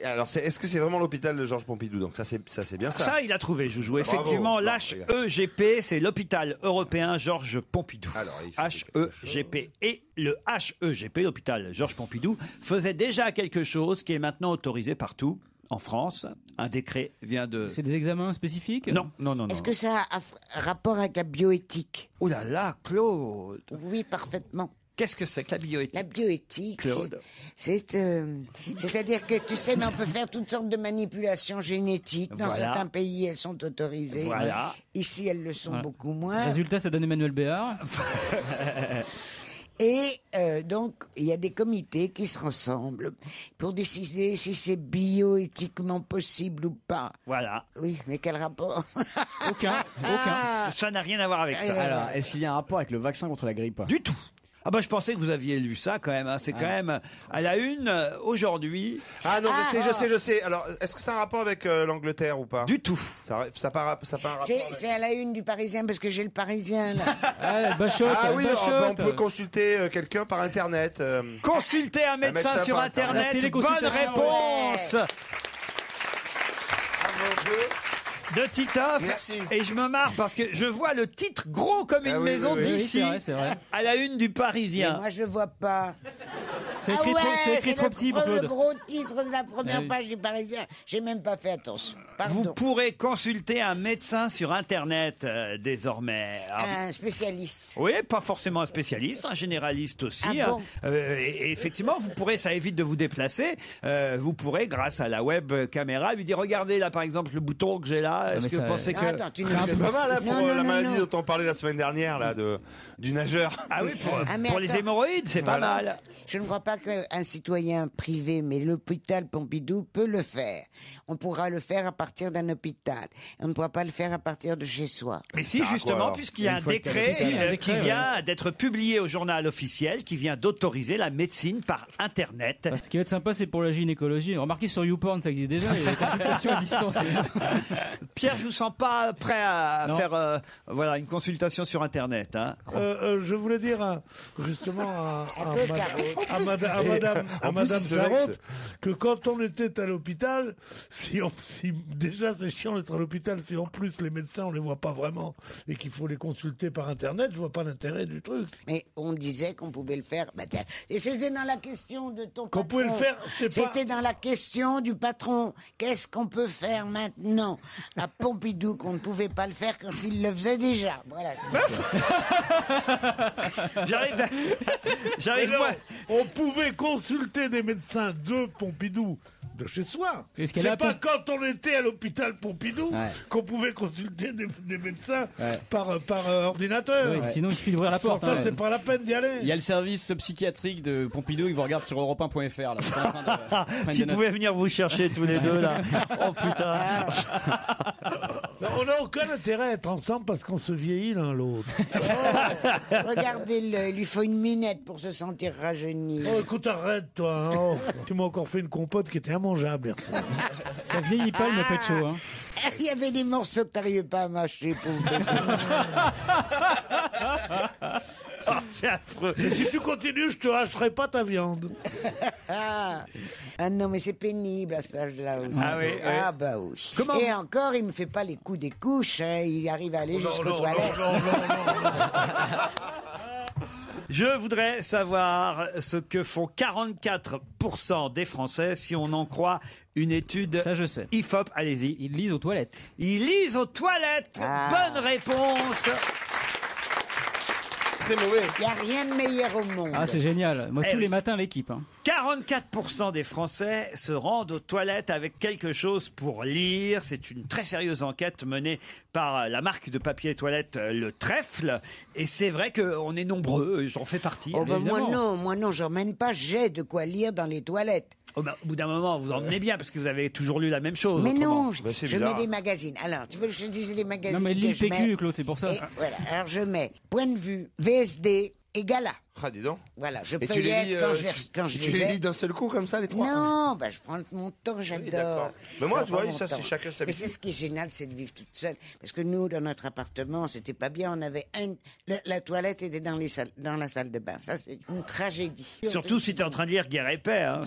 Alors, est-ce que c'est vraiment l'hôpital de Georges Pompidou? Donc ça, c'est bien ça. Ça, il a trouvé, Joujou. Effectivement, l'HEGP, c'est l'hôpital européen Georges Pompidou. HEGP. Et le HEGP, l'hôpital Georges Pompidou, faisait déjà quelque chose qui est maintenant autorisé partout. En France, un décret vient de... C'est des examens spécifiques? Non. Est-ce que ça a rapport avec la bioéthique? Oh là là, Claude! Oui, parfaitement. Qu'est-ce que c'est que la bioéthique? La bioéthique, Claude. C'est-à-dire que, tu sais, mais on peut faire toutes sortes de manipulations génétiques. Dans Voilà. certains pays, elles sont autorisées. Voilà. Ici, elles le sont beaucoup moins. Résultat, ça donne Emmanuel Béard. Et donc, il y a des comités qui se rassemblent pour décider si c'est bioéthiquement possible ou pas. Voilà. Oui, mais quel rapport? Aucun. Ça n'a rien à voir avec ça. Alors, est-ce qu'il y a un rapport avec le vaccin contre la grippe? Du tout. Ah bah je pensais que vous aviez lu ça quand même. Hein. C'est quand même à la une aujourd'hui. Ah non, je sais. Alors, est-ce que ça a un rapport avec l'Angleterre ou pas? Du tout. Ça pas un rapport. C'est à la une du Parisien parce que j'ai le Parisien là. Oui, on peut consulter quelqu'un par Internet. Consulter un médecin sur Internet. Bonne réponse. De Titoff. Merci. Et je me marre parce que je vois le titre gros comme une maison d'ici c'est vrai. à la une du Parisien. Mais moi je le vois pas. C'est écrit trop petit pour Claude. Le gros titre de la première page du Parisien. J'ai même pas fait attention. Pardon. Vous pourrez consulter un médecin sur Internet désormais. Un spécialiste. Oui, pas forcément un spécialiste, un généraliste aussi. Ah bon Et effectivement, vous pourrez, ça évite de vous déplacer, vous pourrez, grâce à la web caméra, lui dire, regardez là par exemple le bouton que j'ai là, est-ce que vous pensez que... Attends, C'est pas mal là, pour la maladie dont on parlait la semaine dernière, là, du nageur. Ah oui, pour les hémorroïdes, c'est pas mal. Je ne crois pas qu'un citoyen privé, mais l'hôpital Pompidou peut le faire. On pourra le faire à partir d'un hôpital. On ne pourra pas le faire à partir de chez soi. Mais si, justement, puisqu'il y a un décret qui vient d'être publié au journal officiel, qui vient d'autoriser la médecine par Internet. Ce qui va être sympa, c'est pour la gynécologie. Remarquez, sur YouPorn, ça existe déjà. Il y a des consultations à distance. Pierre, je vous sens pas prêt à faire une consultation sur Internet. Hein. Je voulais dire justement à Madame Sarraute que quand on était à l'hôpital, si déjà c'est chiant d'être à l'hôpital, si en plus les médecins on les voit pas vraiment et qu'il faut les consulter par internet, je vois pas l'intérêt du truc. Mais on disait qu'on pouvait le faire. Et c'était dans la question de ton patron. Qu'on pouvait le faire, C'était dans la question du patron. Qu'est-ce qu'on peut faire maintenant à Pompidou qu'on ne pouvait pas le faire quand il le faisait déjà. Voilà. J'arrive moi. On pouvait consulter des médecins de Pompidou de chez soi. C'est pas quand on était à l'hôpital Pompidou qu'on pouvait consulter des médecins par ordinateur. Ouais, sinon il suffit d'ouvrir la porte. C'est pas la peine d'y aller. Il y a le service psychiatrique de Pompidou, ils vous regardent sur europe1.fr. Si vous pouvez venir vous chercher tous les deux là. Oh putain. On n'a aucun intérêt à être ensemble parce qu'on se vieillit l'un l'autre. Regardez-le, il lui faut une minette pour se sentir rajeuni. Oh, écoute, arrête, toi. Hein. Tu m'as encore fait une compote qui était immangeable. Ça vieillit pas, le pécho. Hein. Il y avait des morceaux que t'arrivais pas à mâcher, pauvre. Oh, c'est affreux. Et si tu continues, je te hacherai pas ta viande. Ah non, mais c'est pénible à cet âge-là aussi. Ah oui, Ah bah oui. Et encore, il me fait pas les coups des couches, hein. Il arrive à aller jusqu'aux toilettes. Je voudrais savoir ce que font 44% des Français si on en croit une étude. Ça, je sais. IFOP, allez-y. Ils lisent aux toilettes. Ils lisent aux toilettes. Bonne réponse. Très mauvais. Il n'y a rien de meilleur au monde. Ah, c'est génial. Moi, tous les matins, l'équipe. Hein. 44% des Français se rendent aux toilettes avec quelque chose pour lire. C'est une très sérieuse enquête menée par la marque de papier toilette Le Trèfle. Et c'est vrai qu'on est nombreux, j'en fais partie. Oh ben moi non, j'emmène pas, j'ai de quoi lire dans les toilettes. Oh ben, au bout d'un moment, vous emmenez bien parce que vous avez toujours lu la même chose. Mais autrement. non, je mets des magazines. Alors, tu veux que je te dise les magazines? Non, mais lis le que je PQ, mets Claude, c'est pour ça. Et voilà, alors je mets Point de vue, VSD et Gala. Ah, dis donc. Voilà, je Et feuillette quand je tu les lis d'un seul coup comme ça, les trois? Non, bah, je prends mon temps, j'adore. d'accord. Mais moi, tu vois, ça, c'est chacun sa Mais c'est ce qui est génial, c'est de vivre toute seule. Parce que nous, dans notre appartement, c'était pas bien. On avait la toilette était dans la salle de bain. Ça, c'est une tragédie. Surtout si tu es en train de lire Guerre et Paix. Hein,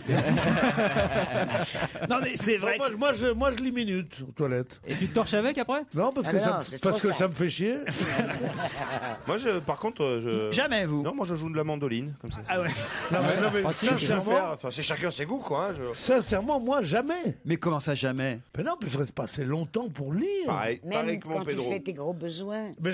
non, mais c'est vrai. Moi, je lis minutes aux toilettes. Et tu te torches avec après? Non, parce que ça me fait chier. Moi, par contre, Jamais, vous. Non, moi, je joue de la mandoline, comme ça. Ah ouais. Non, mais sincèrement, c'est chacun ses goûts, quoi. Hein, sincèrement, moi, jamais. Mais comment ça, jamais? Mais non, je reste pas assez longtemps pour lire. Pareil Même que mon quand tu Pedro. fais tes gros besoins. Mais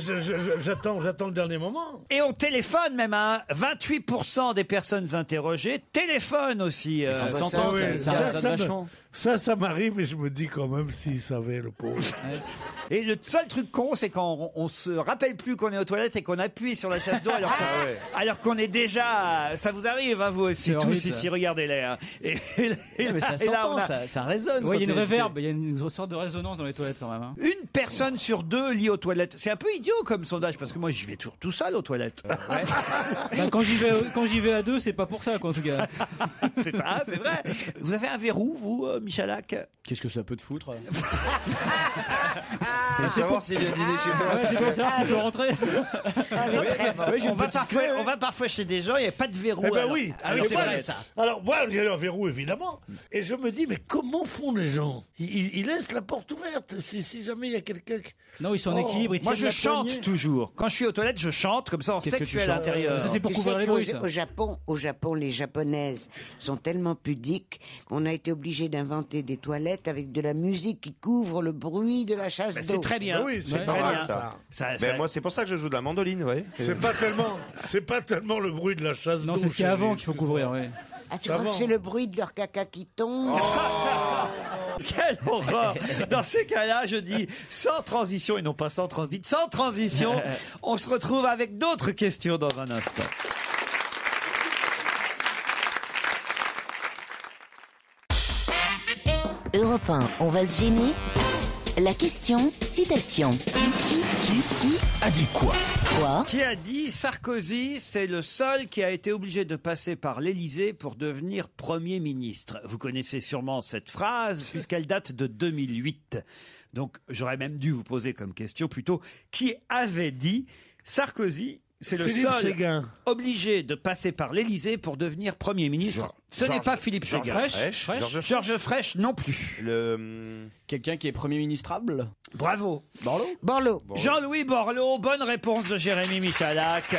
j'attends le dernier moment. Et on téléphone même, hein. 28% des personnes interrogées téléphonent aussi. Ça s'entend, ça résonne vachement. Ça m'arrive et je me dis quand même s'il savait, le pauvre. Et le seul truc con, c'est quand on se rappelle plus qu'on est aux toilettes et qu'on appuie sur la chasse d'eau alors qu'on est déjà... Ça vous arrive, hein, vous aussi, tous horrible, ici, regardez-les. Hein. Mais ça s'entend, ça résonne. Oui, il y a une réverb, il y a une sorte de résonance dans les toilettes quand même. Hein. Une personne sur deux lit aux toilettes. C'est un peu idiot comme sondage, parce que moi, j'y vais toujours tout seul aux toilettes. Ouais. Bah, quand j'y vais à deux, c'est pas pour ça, quoi, en tout cas. C'est vrai. Vous avez un verrou, vous, Michalak? Qu'est-ce que ça peut te foutre? Pour savoir s'il vient dîner chez toi. C'est pour savoir s'il peut rentrer. On va parfois chez des gens, il n'y a pas de verrou. Eh ben alors. oui. Ah oui, c'est vrai ça. Alors, moi, il y a un verrou, évidemment. Et je me dis, mais comment font les gens? Ils laissent la porte ouverte si jamais il y a quelqu'un qui... Non, ils sont en équilibre, ils Moi, tiennent je la chante poignée. toujours. Quand je suis aux toilettes, je chante, comme ça on sait que je suis à l'intérieur. Ça, c'est pour Tu couvrir sais les bruits, ça. Au Japon, les Japonaises sont tellement pudiques qu'on a été obligé d'inventer des toilettes avec de la musique qui couvre le bruit de la chasse d'eau. C'est très bien. Oui, c'est très bien. Ça. Moi, c'est pour ça que je joue de la mandoline, ouais. C'est pas tellement le bruit de la chasse d'eau. Non, c'est ce qu'il y a avant qu'il faut couvrir, oui. Ah, tu crois que c'est le bruit de leur caca qui tombe? Quelle horreur! Dans ces cas-là, je dis sans transition et non pas sans transit, sans transition, on se retrouve avec d'autres questions dans un instant. Europe 1, on va se gêner. La question, citation. Qui a dit quoi? Quoi? Qui a dit Sarkozy, c'est le seul qui a été obligé de passer par l'Élysée pour devenir Premier ministre. Vous connaissez sûrement cette phrase puisqu'elle date de 2008. Donc j'aurais même dû vous poser comme question plutôt qui avait dit Sarkozy, C'est le Philippe seul Séguin. obligé de passer par l'Élysée pour devenir Premier ministre. Ce n'est pas Philippe Séguin. Georges Frêche non plus. Quelqu'un qui est Premier ministrable. Bravo. Borloo. Jean-Louis Borloo, bonne réponse de Jérémy Michalak.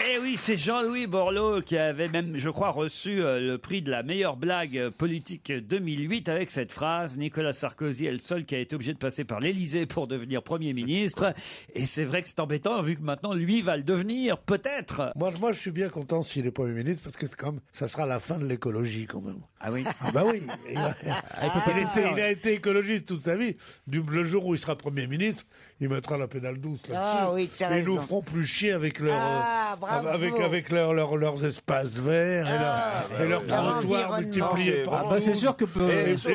Eh oui, c'est Jean-Louis Borloo qui avait même, je crois, reçu le prix de la meilleure blague politique 2008 avec cette phrase: Nicolas Sarkozy est le seul qui a été obligé de passer par l'Élysée pour devenir Premier ministre. Et c'est vrai que c'est embêtant vu que maintenant lui va le devenir, peut-être. Moi, je suis bien content s'il est Premier ministre parce que c'est comme ça sera la fin de l'écologie quand même. Ah oui. Ah bah oui. Il a été écologiste toute sa vie. Le jour où il sera Premier ministre, il mettra la pédale douce là-dessus. Ah oui, t'as et ils nous raison. feront plus chier avec leur, bravo. avec leurs espaces verts et leurs trottoirs multipliés par Ah c'est sûr que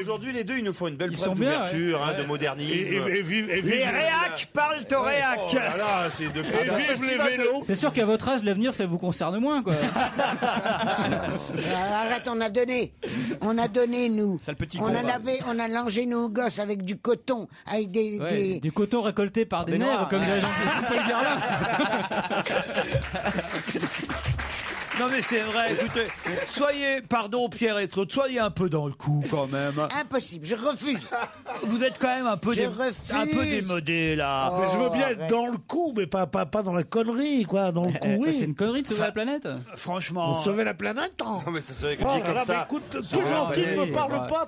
aujourd'hui les deux ils nous font une belle preuve sont bien, d'ouverture, de modernisme. Les réacs parlent au réac. Oh là là, c'est depuis vive les vélos. C'est sûr qu'à votre âge, l'avenir, ça vous concerne moins, quoi. Arrête, on a donné nous. Ça, le petit On con, en va. avait, on a langé nos gosses avec du coton, avec des... Du coton récolté par des nègres, noirs, comme dirait Jean-Paul Garlin. Non mais c'est vrai, écoutez, soyez, pardon Pierre et Claude, soyez un peu dans le coup quand même. Impossible, je refuse. Vous êtes quand même un peu, refuse. un peu démodé là. Mais je veux bien arrête. être dans le coup, mais pas dans la connerie, quoi. Dans le coup, oui. C'est une connerie de sauver la planète. Franchement. Pour sauver la planète, hein. Non mais ça serait Oh dit là comme là, ça. mais écoute, tout gentil, ne me parle pas.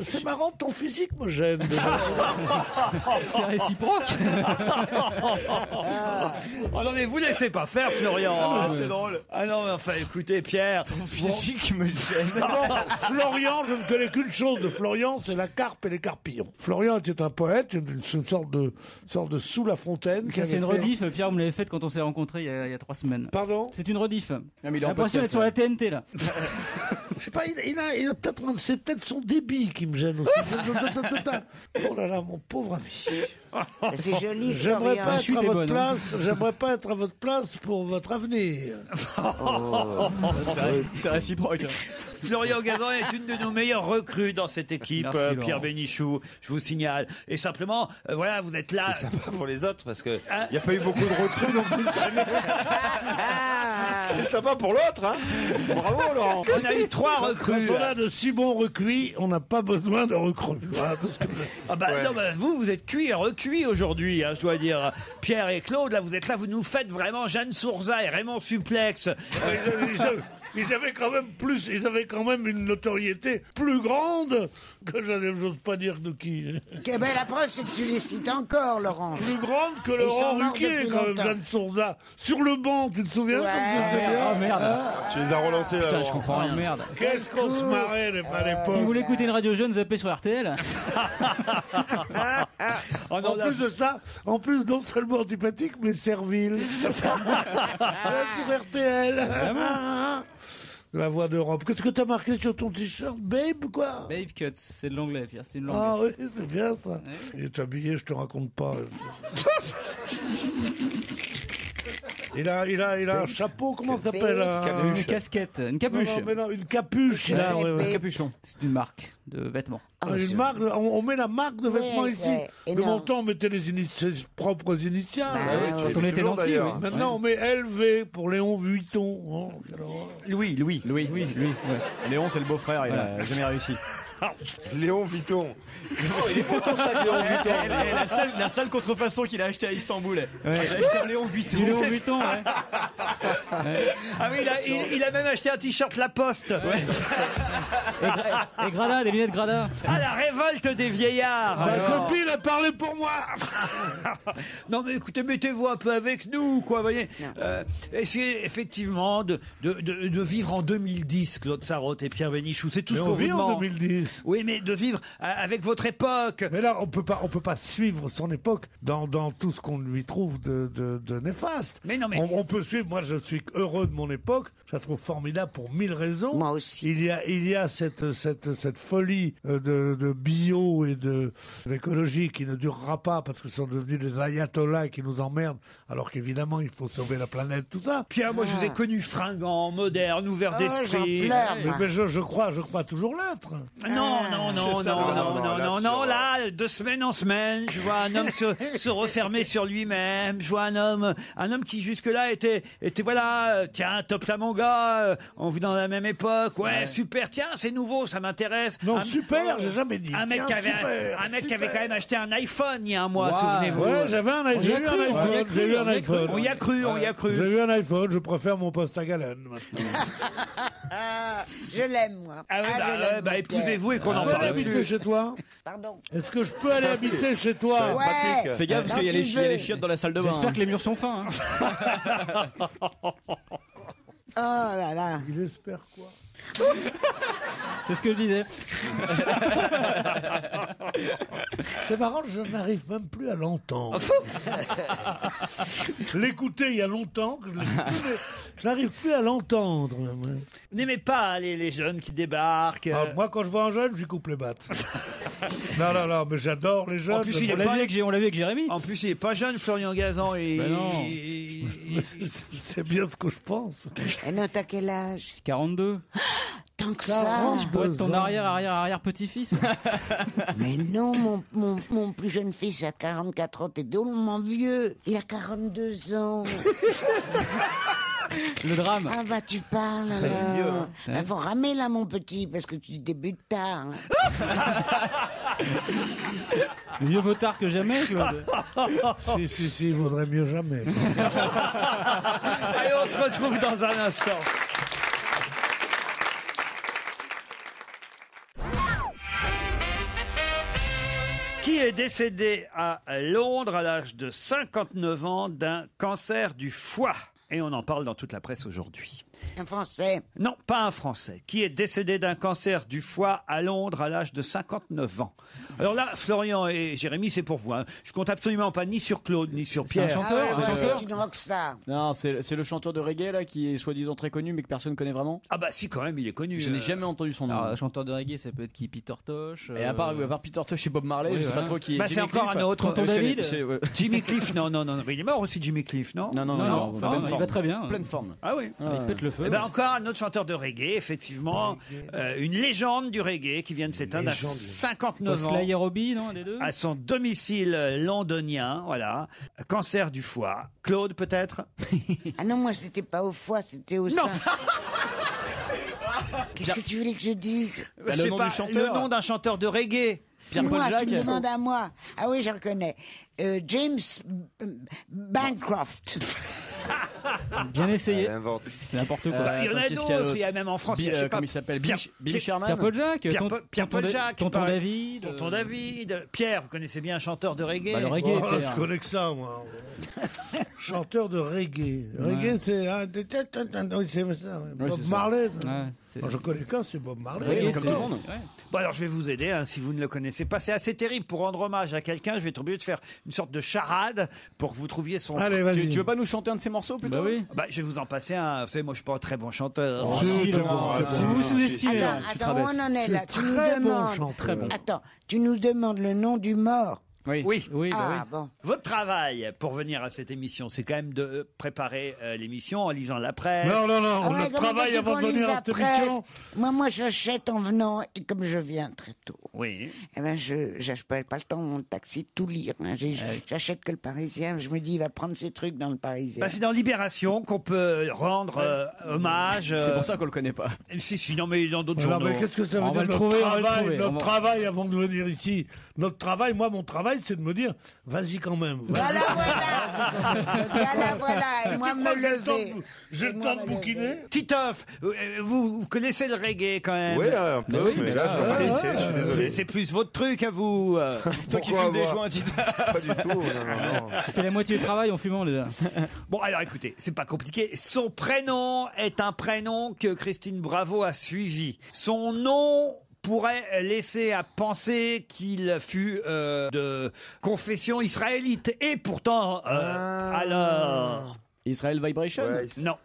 C'est marrant, ton physique me gêne. C'est réciproque. Oh non mais vous laissez pas faire Florian. c'est drôle. Ah non mais enfin écoutez Pierre. Physique me gêne. Florian, je ne connais qu'une chose de Florian, c'est la carpe et les carpillons. Florian était un poète, une sorte de sous la fontaine. C'est une rediff, Pierre, vous me l'avez faite quand on s'est rencontrés il y a 3 semaines. Pardon? C'est une rediff. mais il est en L'impression d'être sur la TNT, là. Je sais pas, il a peut-être, c'est peut-être son débit qui me gêne aussi. Oh là là, mon pauvre ami. C'est joli, J'aimerais Florian. pas chute être à est votre bonne, place. J'aimerais pas être à votre place pour votre avenir. C'est réciproque. Florian Gazan est une de nos meilleures recrues dans cette équipe, Merci, Laurent. Pierre Bénichou, je vous signale. Et simplement, voilà, vous êtes là. C'est sympa pour les autres parce que il n'y a pas eu beaucoup de recrues non plus cette année. C'est sympa pour l'autre, hein. Bravo Laurent. On a eu 3 recrues. Quand on a de si bons recuits, on n'a pas besoin de recrues. Voilà, parce que- Ah bah, non, bah, vous êtes cuits et recuits aujourd'hui, hein, je dois dire. Pierre et Claude, là, vous êtes là, vous nous faites vraiment Jeanne Sourza et Raymond Suplex. Ils avaient quand même une notoriété plus grande que j'ose pas dire de qui. Eh ben, la preuve, c'est que tu les cites encore, Laurent. Plus grande que Ils sont Laurent morts Ruquier, depuis quand même, longtemps. Jeanne Sourza. Sur le banc, tu te souviens comme c'était bien Oh merde. Tu les as relancés là. Putain, je comprends Oh rien. merde. Qu'est-ce qu'on se marrait à l'époque. Si vous voulez écouter une radio jeune, zappez sur RTL. Oh non, En là, plus de ça, non seulement antipathique, mais servile. Sur RTL. La voix d'Europe. Qu'est-ce que t'as marqué sur ton t-shirt, babe, quoi? Babe Cuts, c'est de l'anglais, Pierre, c'est une langue. Ah oui, c'est bien ça. Il est habillé, je te raconte pas. Il a un chapeau, comment ça s'appelle? Une casquette, une capuche. Non, une capuche. Il a, ouais, ouais. Un capuchon. C'est une marque de vêtements. Une marque, on met la marque de vêtements Ouais, ici. ouais. Et De non. mon temps, on mettait ses propres initiales. Quand on était toujours, nantis, d'ailleurs. oui. Maintenant, on met LV pour Léon Vuitton. Oh, quelle horreur. Louis. Oui, lui, ouais. Léon, c'est le beau-frère, il a jamais réussi. Léon Vuitton. Oh, il est beau ton sac Léon Vuitton. Et la seule contrefaçon qu'il a acheté à Istanbul. J'ai acheté un Léon Vuitton. Du Léon Vuitton, ouais. Ah oui, il a même acheté un t-shirt La Poste. Et Grada, des lunettes Grada. Ah, la révolte des vieillards. Ma Alors. copine a parlé pour moi. Non mais écoutez, mettez-vous un peu avec nous, quoi, voyez. Essayez effectivement de vivre en 2010, Claude Sarraute et Pierre Bénichou. C'est tout Mais ce on qu'on vous vit en demande. 2010. Oui, mais de vivre avec votre époque. Mais là, on peut pas suivre son époque dans tout ce qu'on lui trouve de néfaste. Mais non, mais- On peut suivre. Moi, je suis heureux de mon époque. Je la trouve formidable pour 1000 raisons. Moi aussi. Il y a cette folie de bio et d'écologie qui ne durera pas parce que ce sont devenus des ayatollahs qui nous emmerdent. Alors qu'évidemment, il faut sauver la planète, tout ça. Pierre, moi, je vous ai connu fringant, moderne, ouvert Oh, d'esprit. j'en pleure, moi. Mais je crois toujours l'être. Non, non, là, là, de semaine en semaine, je vois un homme se refermer sur lui-même, je vois un homme qui jusque-là était voilà, tiens, top là mon gars, on vit dans la même époque, ouais, super, tiens, c'est nouveau, ça m'intéresse. Non, super, j'ai jamais dit. Un mec qui avait quand même acheté un iPhone il y a un mois, souvenez-vous. Ouais, j'ai eu un iPhone. On y a cru. J'ai eu un iPhone, je préfère mon poste à galène maintenant. Je l'aime, moi. Je l'aime, épousez-vous et qu'on en Je peux parle aller habiter plus. chez toi? Pardon. Est-ce que je peux aller habiter chez toi? Ouais. Fais gaffe parce qu'il y a les chiottes dans la salle de bain. J'espère que les murs sont fins. Oh là là. Il espère quoi? C'est ce que je disais. C'est marrant, je n'arrive même plus à l'entendre. Je l'écoutais il y a longtemps, que je l'écoutais, mais je n'arrive plus à l'entendre. Vous n'aimez pas les jeunes qui débarquent Moi, quand je vois un jeune, je lui coupe les battes. non, mais j'adore les jeunes. En plus, On l'a vu avec Jérémy. En plus, il est pas jeune, Florian Gazan. non. C'est bien ce que je pense. Et non, t'as quel âge? 42. Tant que ça. Je pourrais être ton arrière petit-fils. Mais non, mon plus jeune fils a 44 ans, t'es drôlement vieux. Il a 42 ans. Le drame. Ah bah tu parles alors. Faut ramer là mon petit, parce que tu débutes tard. Mieux vaut tard que jamais, Claude. Si, il vaudrait mieux jamais. Allez, on se retrouve dans un instant. Qui est décédé à Londres à l'âge de 59 ans d'un cancer du foie? Et on en parle dans toute la presse aujourd'hui. Un Français? Non, pas un Français. Qui est décédé d'un cancer du foie à Londres à l'âge de 59 ans. Alors là, Florian et Jérémy, c'est pour vous. Je compte absolument pas ni sur Claude, ni sur Pierre. C'est un chanteur, C'est une rockstar. Non, c'est le chanteur de reggae là qui est soi-disant très connu mais que personne connaît vraiment. Ah bah si, quand même, il est connu. Je n'ai jamais entendu son nom. Alors, chanteur de reggae, ça peut être qui? Peter Tosh. Et à part Peter Tosh et Bob Marley, je sais pas trop qui est. Bah, c'est encore un autre. Tonton David. Jimmy Cliff, non. Il est mort aussi, Jimmy Cliff, non? Non, Il va très bien. pleine forme. Ah oui. Il pète le feu. Eh ben encore un autre chanteur de reggae, effectivement. Une légende du reggae qui vient de s'éteindre à 59 ans. Sly et Robbie, non, des deux? À son domicile londonien, voilà. Cancer du foie. Claude, peut-être? Ah non, moi c'était pas au foie, c'était au sein. Qu'est-ce que tu voulais que je dise? Je sais pas, le nom d'un chanteur de reggae. Pierre-Paul Jacques. Tu me demandes à moi. Ah oui, je reconnais. James Bancroft. Bien essayé. Elle N'importe quoi. Il y en a d'autres, il y a même en France. Je sais pas. Comment il s'appelle? Billy Sherman. Pierre-Paul Jacques. Pierre-Paul Jacques. Tonton David. Tonton David. Pierre, vous connaissez bien un chanteur de reggae? Bah, le reggae. Je connais que ça, moi. Chanteur de reggae. Reggae, c'est... Oui, c'est ça. Bob Marley. Je connais qu'un, c'est Bob Marley. Comme tout le monde. Bon, alors je vais vous aider, si vous ne le connaissez pas. C'est assez terrible. Pour rendre hommage à quelqu'un, je vais être obligé de faire une sorte de charade pour que vous trouviez son... Allez, vas-y. Tu veux pas nous chanter un de ses morceaux plutôt? Bah oui. Je vais vous en passer un. Vous savez, moi, je suis pas un très bon chanteur. Si, vous vous sous-estimez. Attends, où on en est là? Tu nous demandes. Très bon. Attends, tu nous demandes le nom du mort. Oui. Ah bon. Votre travail pour venir à cette émission, c'est quand même de préparer l'émission en lisant la presse. Non, Ah ouais, le travail avant de venir à cette émission. Moi, j'achète en venant, et comme je viens très tôt, Oui. eh ben, je n'ai pas le temps, mon taxi, de tout lire. Hein. J'achète que le Parisien. Je me dis, il va prendre ses trucs dans le Parisien. C'est dans Libération qu'on peut rendre hommage. C'est pour ça qu'on le connaît pas. Si, non, mais dans d'autres Alors, journaux. mais qu'est-ce que ça veut dire notre travail avant de venir ici? Notre travail, mon travail, c'est de me dire, vas-y quand même. Voilà. Et moi, me lever. J'ai le temps de bouquiner. Titoff, vous connaissez le reggae quand même. Oui, un peu, mais là, je suis désolé. C'est plus votre truc à vous. Toi qui fumes des joints, Titoff. Pas du tout, non. Tu fais la moitié du travail en fumant déjà. Bon, alors écoutez, c'est pas compliqué. Son prénom est un prénom que Christine Bravo a suivi. Son nom pourrait laisser à penser qu'il fut de confession israélite. Et pourtant, alors... Israel Vibration. Non.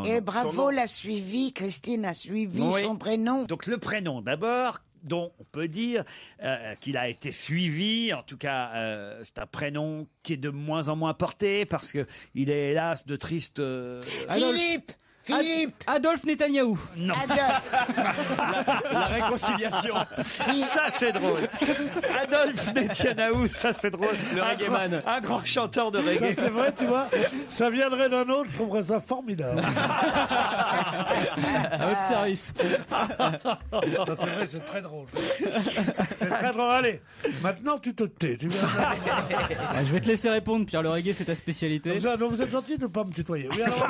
Et Bravo l'a suivi, Christine a suivi son prénom. Donc le prénom d'abord, dont on peut dire qu'il a été suivi. En tout cas, c'est un prénom qui est de moins en moins porté parce que il est hélas de triste... Philippe. Philippe. Adolphe Netanyahou. Non. La réconciliation. Ça, c'est drôle. Adolphe Netanyahou, ça, c'est drôle. Le reggaeman. Un grand chanteur de Ça, reggae. c'est vrai, tu vois. Ça viendrait d'un autre, je trouverais ça formidable. À votre service. Ça, c'est vrai, c'est très drôle. C'est très drôle. Allez, maintenant tu te tais. Tu viens Je vais te laisser répondre, Pierre. Le reggae, c'est ta spécialité. vous êtes gentil de ne pas me tutoyer. Oui, alors,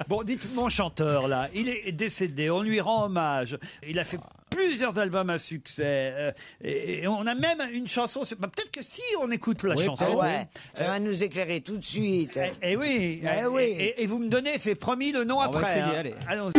Bon, dites, mon chanteur, là, il est décédé, on lui rend hommage. Il a fait plusieurs albums à succès. Et on a même une chanson. Peut-être que si on écoute la chanson. Ouais, ça va nous éclairer tout de suite. Eh oui. Eh oui. Et vous me donnez, c'est promis, le nom On va après. essayer, hein. allez. Allons-y.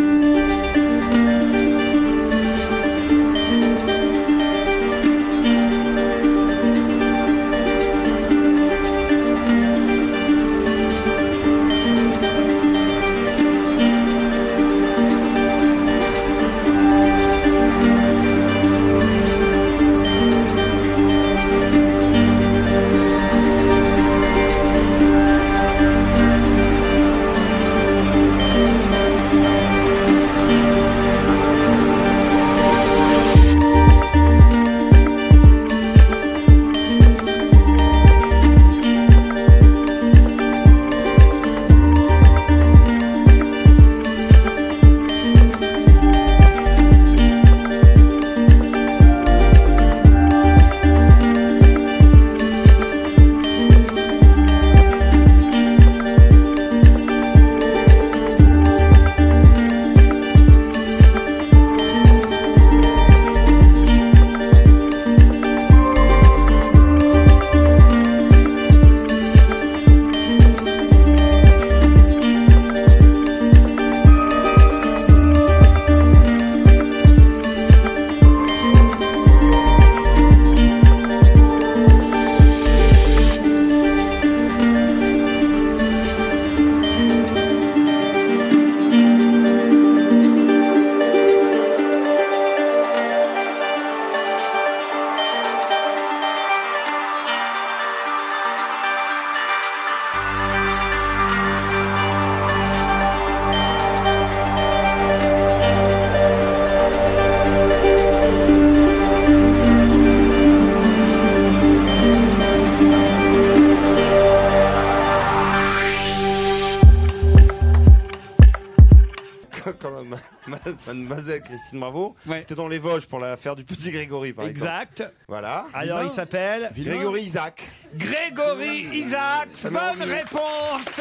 Mademoiselle Christine Bravo était dans les Vosges pour l'affaire du petit Grégory, par exemple. Exact. Voilà. Alors, il s'appelle Grégory Isaac. Grégory Isaac. Bonne réponse.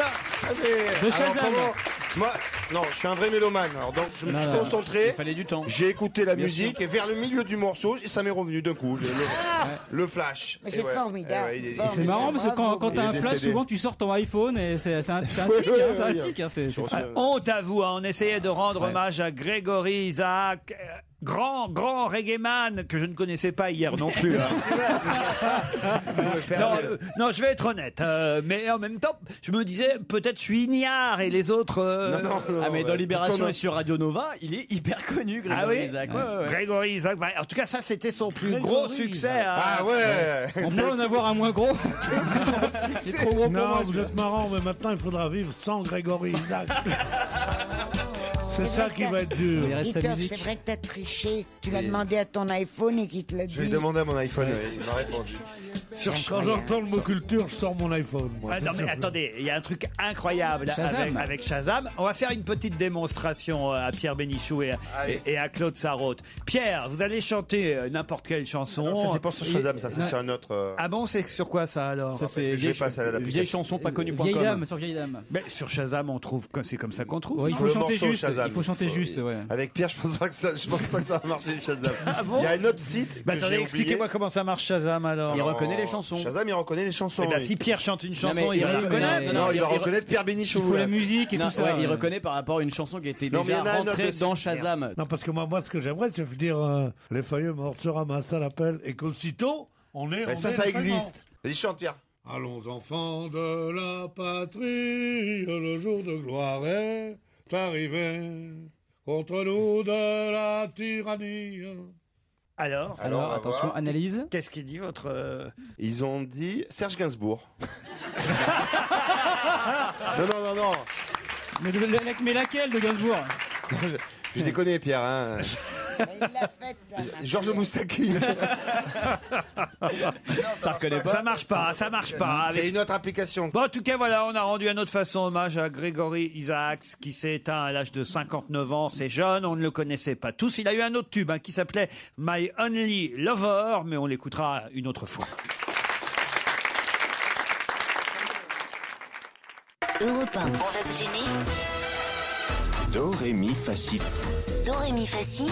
De Shazam. Moi, non, je suis un vrai mélomane. Alors, donc, je me suis concentré. Il fallait du temps. J'ai écouté la musique et vers le milieu du morceau, ça m'est revenu d'un coup. Le flash. Mais c'est formidable. C'est marrant parce que quand t'as un flash, souvent tu sors ton iPhone et c'est un tic. C'est un tic. Honte à vous, on essayait de rendre hommage à Grégory Isaac. Grand reggaeman que je ne connaissais pas hier non plus. Non, je vais être honnête. Mais en même temps, je me disais, peut-être je suis ignare et les autres... mais dans Libération et sur Radio Nova, il est hyper connu, Grégory Isaac. Grégory Isaac. En tout cas, ça, c'était son plus gros succès. Ah ouais. On peut en avoir un moins gros. C'est trop gros pour moi. Non, vous êtes marrant, mais maintenant il faudra vivre sans Grégory Isaac. C'est ça qui va être dur. Titoff, c'est vrai que t'as triché. Tu l'as demandé à ton iPhone et qu'il te l'a dit. Je lui ai demandé à mon iPhone, il m'a répondu. Quand j'entends le mot culture, je sors mon iPhone. Moi, non mais attendez, il y a un truc incroyable avec Shazam. On va faire une petite démonstration à Pierre Bénichou et à Claude Sarraute. Pierre, vous allez chanter n'importe quelle chanson. Non, ça c'est pas sur Shazam, ça c'est sur un autre. Ah bon, c'est sur quoi ça alors? Ça c'est vieille chanson pas connue. Vieille dame, sur vieille dame. Mais sur Shazam, on trouve que c'est comme ça qu'on trouve. Ouais, il faut chanter juste. Il faut chanter juste, ouais. Avec Pierre, je pense pas que ça va marcher Shazam. Ah bon? Il y a un autre site. Attendez, expliquez-moi comment ça marche Shazam alors. Il reconnaît les chansons. Shazam, il reconnaît les chansons. Si Pierre chante une chanson, il va la reconnaître. Non, il va reconnaître Pierre Bénichou. Il faut la musique et tout ça. Il reconnaît par rapport à une chanson qui était déjà rentrée dans Shazam. Non, parce que moi, ce que j'aimerais, c'est dire les feuilles mortes se ramassent à l'appel et qu'aussitôt, on est. Mais ça existe. Vas-y, chante, Pierre. Allons, enfants de la patrie, le jour de gloire est arrivé. Contre nous de la tyrannie, Alors, Alors, on va attention, voir. analyse. qu'est-ce qu'il dit votre... Ils ont dit Serge Gainsbourg. Non. Mais laquelle de Gainsbourg? Je déconne, Pierre. Hein. Mais il l'a fait. Georges Moustaki. Ça reconnaît pas. Ça marche pas. C'est une autre application. Bon, en tout cas, voilà, on a rendu à notre façon hommage à Grégory Isaacs, qui s'est éteint à l'âge de 59 ans. C'est jeune, on ne le connaissait pas tous. Il a eu un autre tube qui s'appelait My Only Lover, mais on l'écoutera une autre fois. Europe 1, on va se gêner. Do, ré, mi, fa, si. Do, ré, mi, fa, si.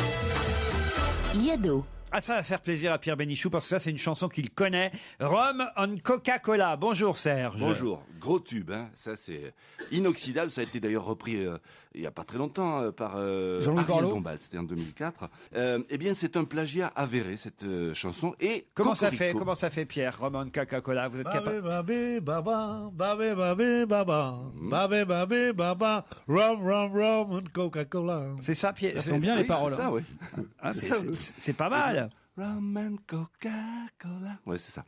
Liado. Ah, ça va faire plaisir à Pierre Bénichou, parce que ça, c'est une chanson qu'il connaît. Rum on Coca-Cola. Bonjour, Serge. Bonjour. Gros tube, hein. Ça c'est inoxydable. Ça a été d'ailleurs repris il n'y a pas très longtemps par Jean-Louis Ariel Borloo. Dombal. C'était en 2004. Eh bien, c'est un plagiat avéré, cette chanson. Et Comment ça Cocorico. fait, Pierre, Rum on Coca-Cola? Vous êtes capable? Babé, baba, babé, babé, baba, babé, babé, baba, rum, and Coca-Cola. C'est ça, Pierre? Ça sent bien les Oui, paroles. c'est ça, oui. Ah, C'est ça, oui. c'est pas mal. Rum and Coca-Cola. Ouais, c'est ça.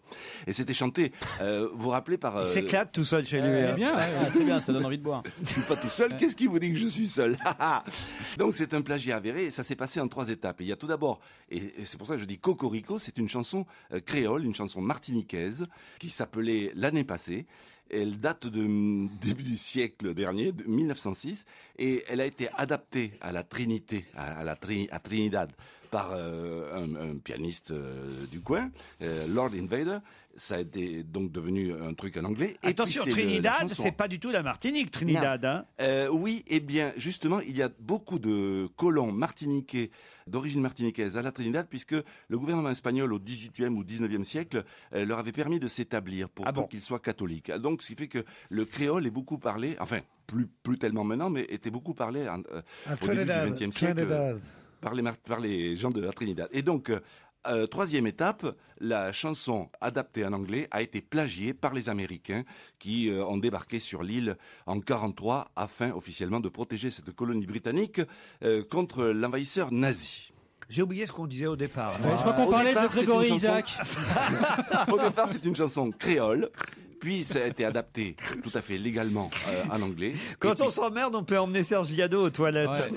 Et c'était chanté, vous vous rappelez par... Il s'éclate tout seul chez lui. Elle est hein. bien, ouais. Ah, c'est bien, ça donne envie de boire. Je suis pas tout seul. Qu'est-ce qui vous dit que je suis seul? Donc c'est un plagiat avéré et ça s'est passé en 3 étapes. Et il y a tout d'abord, et c'est pour ça que je dis Cocorico, c'est une chanson créole, une chanson martiniquaise qui s'appelait L'année passée. Elle date de début du siècle dernier, de 1906, et elle a été adaptée à la Trinité, à Trinidad, par un pianiste du coin, Lord Invader. Ça a été donc devenu un truc en anglais. Et Attention, puis, c'est la Trinidad, chanson. c'est pas du tout la Martinique, Trinidad. Hein. Oui, eh bien, justement, il y a beaucoup de colons martiniquais d'origine martiniquaise à la Trinidad, puisque le gouvernement espagnol au XVIIIe ou XIXe siècle leur avait permis de s'établir pour qu'ils soient catholiques. Donc, ce qui fait que le créole est beaucoup parlé, enfin, plus tellement maintenant, mais était beaucoup parlé au début du XXe siècle par les gens de la Trinidad. Et donc, troisième étape, la chanson adaptée en anglais a été plagiée par les Américains qui ont débarqué sur l'île en 1943 afin officiellement de protéger cette colonie britannique contre l'envahisseur nazi. J'ai oublié ce qu'on disait au départ. Je crois qu'on parlait de Grégory Isaac. Au départ, c'est une chanson créole. Puis ça a été adapté tout à fait légalement en anglais. Quand on s'emmerde, on peut emmener Serge Liado aux toilettes. Ouais.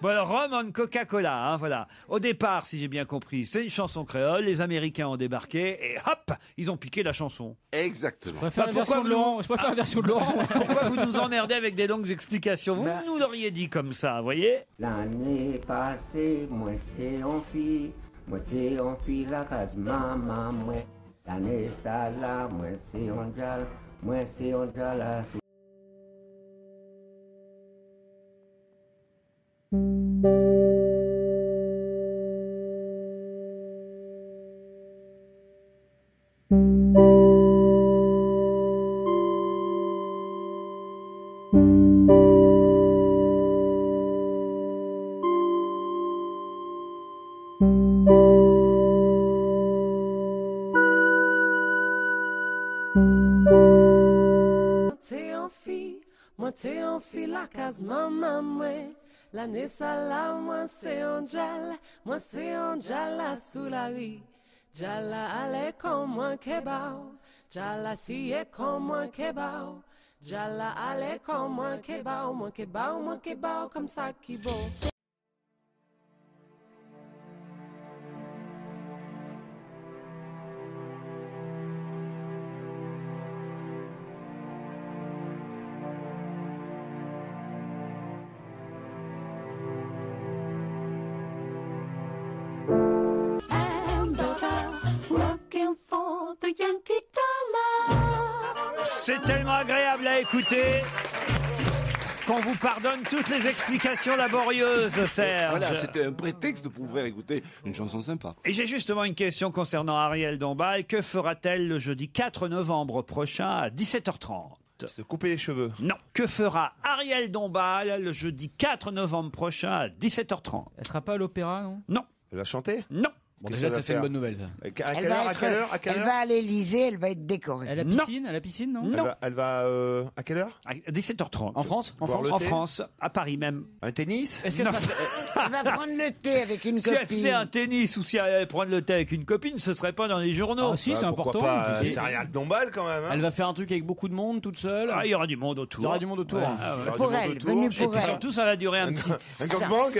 Bon alors, Rum on Coca-Cola, hein, voilà. Au départ, si j'ai bien compris, c'est une chanson créole. Les Américains ont débarqué et hop, ils ont piqué la chanson. Exactement. Je préfère la version de Laurent. Pourquoi vous nous emmerdez avec des longues explications? Vous nous l'auriez dit comme ça, vous voyez? L'année passée, moi t'ai en fille la case maman, moi. L'année ça là, moi c'est on jal là. T'es en fille la case maman moi. L'année ça là, moi c'est un jal sous la riz. Jala ale comme moi kebao, jala siye comme moi kebao. Jala ale comme moi kebao comme ça qui bon. C'est tellement agréable à écouter qu'on vous pardonne toutes les explications laborieuses, Serge. Voilà, c'était un prétexte pour vous faire écouter une chanson sympa. Et j'ai justement une question concernant Ariel Dombal. Que fera-t-elle le jeudi 4 novembre prochain à 17h30 ? Se couper les cheveux. Non. Que fera Ariel Dombal le jeudi 4 novembre prochain à 17h30 Elle sera pas à l'opéra, non? Non. Elle va chanter? Non. Bon, Qu'est-ce déjà, qu'elle va ça c'est une faire bonne nouvelle, ça. À quelle heure, à quelle heure, à quelle Elle heure va à l'Élysée, elle va être décorée. À la piscine, non Elle va à quelle heure À 17h30. En France En France, à Paris même. Un tennis Est-ce que Non. Elle va prendre le thé avec une Si elle copine. faisait un tennis ou si elle allait prendre le thé avec une copine, ce serait pas dans les journaux. Ah si, c'est pourquoi important. pas, Et- c'est rien de dombal quand même. Elle va faire un truc avec beaucoup de monde, toute seule. Ah, il y aura du monde autour. Il y aura du monde autour. Ouais. Ah, ouais. Pour elle, venue Et pour puis elle. surtout, ça va durer un petit. Un gangbang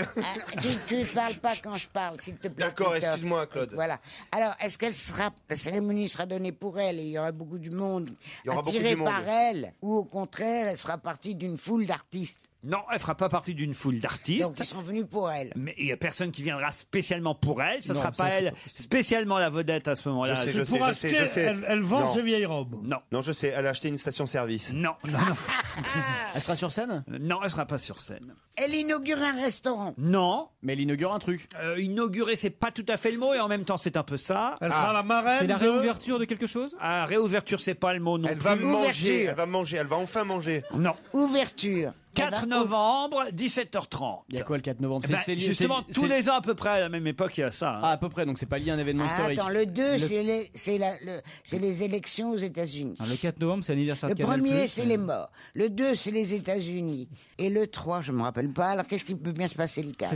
Tu ne parles pas quand je parle, s'il te plaît. D'accord, Christophe. excuse-moi, Claude. Voilà. Alors, est-ce qu'elle sera, la cérémonie sera donnée pour elle et il y aura beaucoup du monde Il y aura beaucoup attiré du monde. par elle, ou au contraire, elle sera partie d'une foule d'artistes? Non, elle fera pas partie d'une foule d'artistes. Donc, ils sont venus pour elle. Mais il y a personne qui viendra spécialement pour elle. Ce Non, sera ça, pas c'est elle pas possible. spécialement la vedette à ce moment-là. Je sais, je sais, Pour je acheter, sais, je sais. elle vend Non. ses vieilles robes. Non, Non, je sais, elle a acheté une station-service. non, Elle sera sur scène non, elle sera pas sur scène. Elle inaugure un restaurant. Non, Mais elle inaugure un truc. inaugurer, c'est pas tout à fait le mot et en même temps, c'est un peu ça. Elle sera la marraine. C'est la de- réouverture de quelque chose Ah, réouverture, c'est pas le mot non Elle plus. va Ouverture. manger, elle va manger, elle va enfin manger. Non. Ouverture. 4 Elle va- novembre, 17h30. Il y a quoi le 4 novembre? Eh ben, C'est lié- justement, c'est- tous c'est- les ans à peu près à la même époque, il y a ça. hein. Ah, à peu près, donc c'est pas lié à un événement Ah, historique. attends, le 2, c'est les élections aux États-Unis. Le 4 novembre, c'est l'anniversaire Le de Canal+. premier, c'est les morts. Le 2, c'est les États-Unis. Et le 3, je me rappelle pas. Alors, qu'est-ce qui peut bien se passer le 4?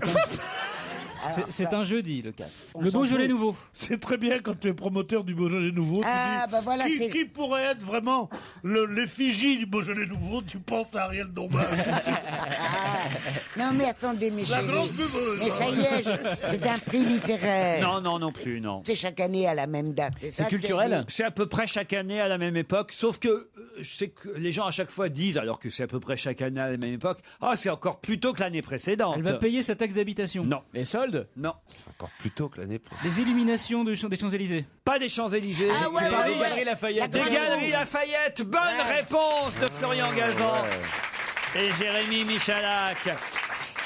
C'est un jeudi, le 4. On Le s'en Beaujolais fout. nouveau. C'est très bien quand tu es promoteur du Beaujolais nouveau. tu Ah, dis, bah voilà, c'est- qui pourrait être vraiment l'effigie du Beaujolais nouveau? Tu penses à Ariel Dombal. Non, mais attendez, mes La chéris. grande buveuse. Mais ça y est, c'est un prix littéraire. Non, non, non plus, non. C'est chaque année à la même date. ça que culturel je dis. C'est à peu près chaque année à la même époque, sauf que je sais que les gens à chaque fois disent, alors que c'est à peu près chaque année à la même époque, ah, c'est encore plus tôt que l'année précédente. Elle va payer sa taxe d'habitation. Non. Les soldes? Non. Encore plus tôt que l'année prochaine. Les illuminations des Champs-Élysées. Pas des Champs-Élysées. Ah ouais, des, ouais, des ouais. Galeries Lafayette. Des La Galeries Lafayette. Bonne réponse de Florian Gazan et Jérémy Michalak.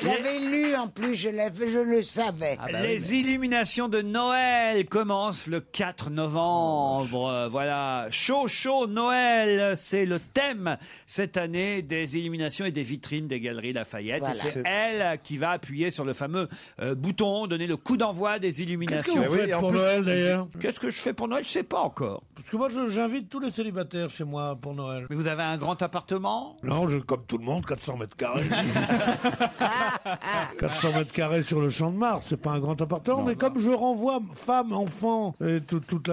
Je l'avais lu en plus, je le savais. Les illuminations de Noël commencent le 4 novembre. Voilà. Chaud, chaud, Noël. C'est le thème cette année des illuminations et des vitrines des Galeries Lafayette. Voilà. Et c'est elle qui va appuyer sur le fameux bouton, donner le coup d'envoi des illuminations. Qu'est-ce que vous faites pour Noël, d'ailleurs? Qu'est-ce que je fais pour Noël? Je sais pas encore. Parce que moi, j'invite tous les célibataires chez moi pour Noël. Mais vous avez un grand appartement? Non, comme tout le monde, 400 mètres carrés. 400 mètres carrés sur le champ de Mars, c'est pas un grand appartement, mais comme je renvoie femmes, enfants, et toute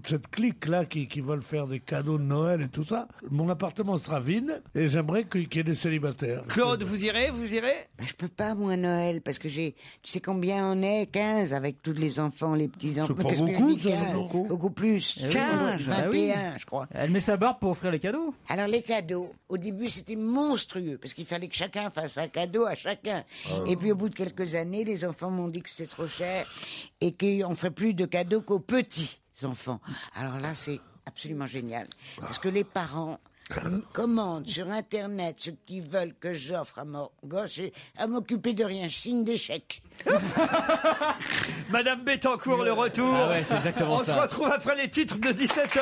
cette clique-là qui veulent faire des cadeaux de Noël et tout ça, mon appartement sera vide et j'aimerais qu'il y ait des célibataires. Claude, vous irez? Ben, je peux pas, moi, Noël, parce que tu sais combien on est? 15 avec tous les enfants, les petits-enfants. C'est pas Qu'est-ce que je beaucoup, dis, ça, 15? c'est beaucoup. Beaucoup plus. Eh oui, 15, bah oui. 21, je crois. Elle met sa barbe pour offrir les cadeaux. Alors, les cadeaux, au début, c'était monstrueux, parce qu'il fallait que chacun fasse un cadeau à chacun. Et puis, au bout de quelques années, les enfants m'ont dit que c'était trop cher et qu'on ferait plus de cadeaux qu'aux petits enfants. Alors là, c'est absolument génial. Parce que les parents commandent sur Internet ce qu'ils veulent que j'offre à mon gosse et à m'occuper de rien. Je signe des chèques. Madame Bettencourt, le retour. Ah ouais, c'est exactement On ça. se retrouve après les titres de 17h.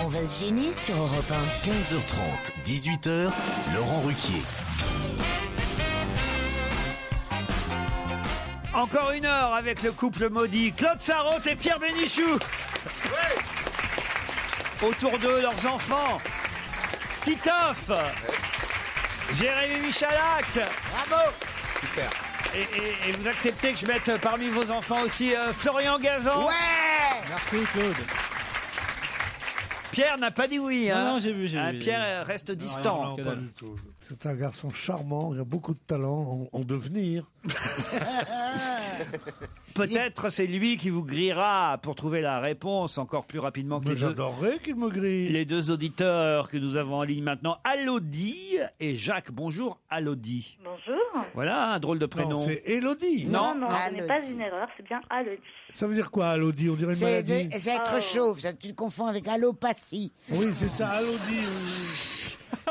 On va se gêner sur Europe 1. 15h30, 18h, Laurent Ruquier. Encore une heure avec le couple maudit Claude Sarraute et Pierre Bénichou. Autour d'eux, leurs enfants. Titoff. Jérémy Michalak. Bravo. Super. Et vous acceptez que je mette parmi vos enfants aussi Florian Gazan? Ouais. Merci, Claude. Pierre n'a pas dit oui. Hein. Non, j'ai vu. Pierre reste distant. Non, pas du tout. C'est un garçon charmant, il a beaucoup de talent en devenir. Peut-être c'est lui qui vous grillera pour trouver la réponse encore plus rapidement que Mais les deux, j'adorerais qu'il me grille. les deux auditeurs que nous avons en ligne maintenant. Alodie et Jacques. Bonjour Alodie. Bonjour. Voilà un drôle de prénom. Non, c'est Élodie. Non, ce Alodie. n'est pas une erreur, c'est bien Alodie. Ça veut dire quoi, Élodie? On dirait une C'est maladie. être chauve, ça, tu te confonds avec allopathie. Oui, c'est ça, Élodie.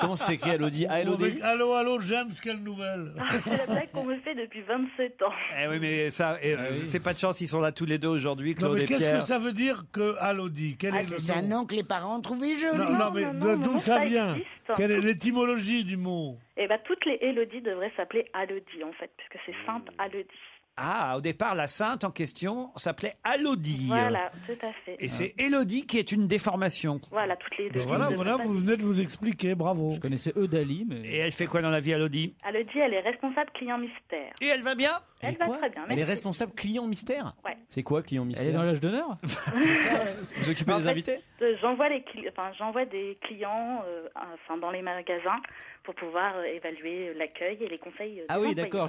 Comment ça s'écrit Elodie? Elodie. Allô, allô, James, quelle nouvelle? C'est la blague qu'on me fait depuis 27 ans. Eh oui, mais ça, c'est pas de chance, ils sont là tous les deux aujourd'hui, Non, Claude mais et qu'est-ce Pierre. que ça veut dire que Elodie? Quel est le C'est un nom? nom que les parents ont trouvé joli. Non, mais d'où ça vient? Quelle est l'étymologie du mot? Et bah, toutes les Élodie devraient s'appeler Alodie, en fait, puisque c'est Sainte Alodie. Ah, au départ, la sainte en question s'appelait Alodie. Voilà, tout à fait. Et c'est Élodie qui est une déformation. Voilà, toutes les Élodie. Voilà, vous venez de vous expliquer, bravo. Je connaissais Eudali, mais... Et elle fait quoi dans la vie, Alodie? Alodie, elle est responsable client mystère. Et elle va bien? Elle va très bien. Elle est merci. responsable client mystère? Ouais. C'est quoi client mystère? Elle est dans l'âge d'honneur? C'est ça, ouais. Vous occupez En des fait, invités? J'envoie des clients dans les magasins pour pouvoir évaluer l'accueil et les conseils des Ah oui, employés. d'accord.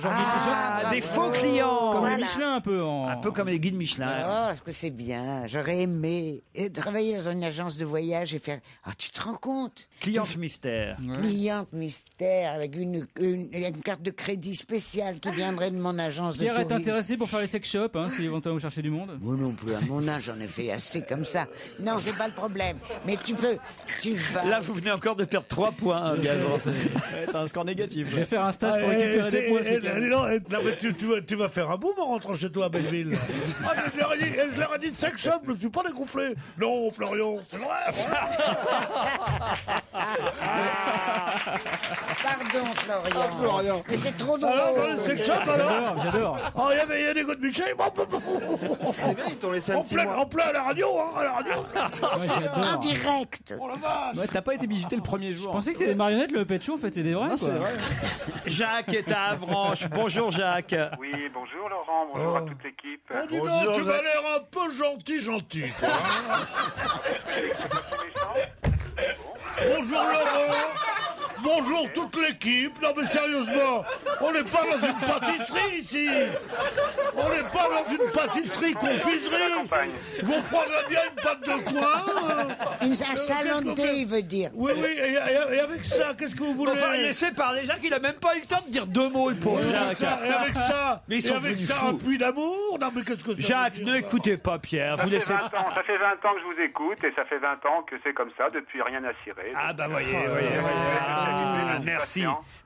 Des faux clients. Comme Voilà. les Michelin, un peu. Un peu comme les guides Michelin. Oh, est-ce que c'est bien. J'aurais aimé travailler dans une agence de voyage et faire... Ah, tu te rends compte? Cliente mystère. Cliente mystère avec une carte de crédit spéciale qui viendrait de mon agence de Pierre est tourisme. intéressé pour faire les sex shops, hein, si éventuellement vous cherchez du monde. Moi non plus, à mon âge, j'en ai fait assez comme ça. Non, c'est pas le problème. Mais tu vas... Là, vous venez encore de perdre 3 points, Gazan. T'as un score négatif. Je vais faire un stage pour récupérer des points ce week-end. Non, mais tu vas faire un boom en rentrant chez toi à Belleville. Ah, mais je leur ai dit sex shop, je ne suis pas dégonflé. Non, Florian, c'est vrai. Pardon, Florian. Ah, Florian. Mais c'est trop drôle. Alors, dans le sex shop, alors J'adore. Oh, il y a des gars de Michel. C'est bien, ils t'ont laissé un petit mois. En plein à la radio, hein, à la radio. En direct. Oh la vache. Ouais, t'as pas été visité le premier jour. Je pensais que c'était des marionnettes, le pet show, en fait, c'est des vrais, Ah, quoi. c'est vrai. Jacques est à Avranches. Bonjour, Jacques. Oui, bonjour Laurent, bonjour à toute l'équipe. Oh, dis donc, tu m'as l'air un peu gentil. Quoi, hein. Bonjour Laurent. Bonjour toute l'équipe. Non mais sérieusement, on n'est pas dans une pâtisserie ici. On n'est pas dans une pâtisserie confiserie. Vous prendrez bien une pâte de coin. Un salon de thé, il veut dire. Oui, et avec ça, qu'est-ce que vous voulez? Enfin, laissez parler Jacques, il a même pas eu le temps de dire 2 mots, le pauvre Jacques. Et avec ça, Mais ils sont et avec devenus ça un fous. puits d'amour? Non mais qu'est-ce que ça Jacques, veut ne dire, écoutez pas Pierre. Ça Vous fait laissez... 20 ans que je vous écoute et ça fait 20 ans que c'est comme ça, depuis rien à cirer. Ah bah voyez.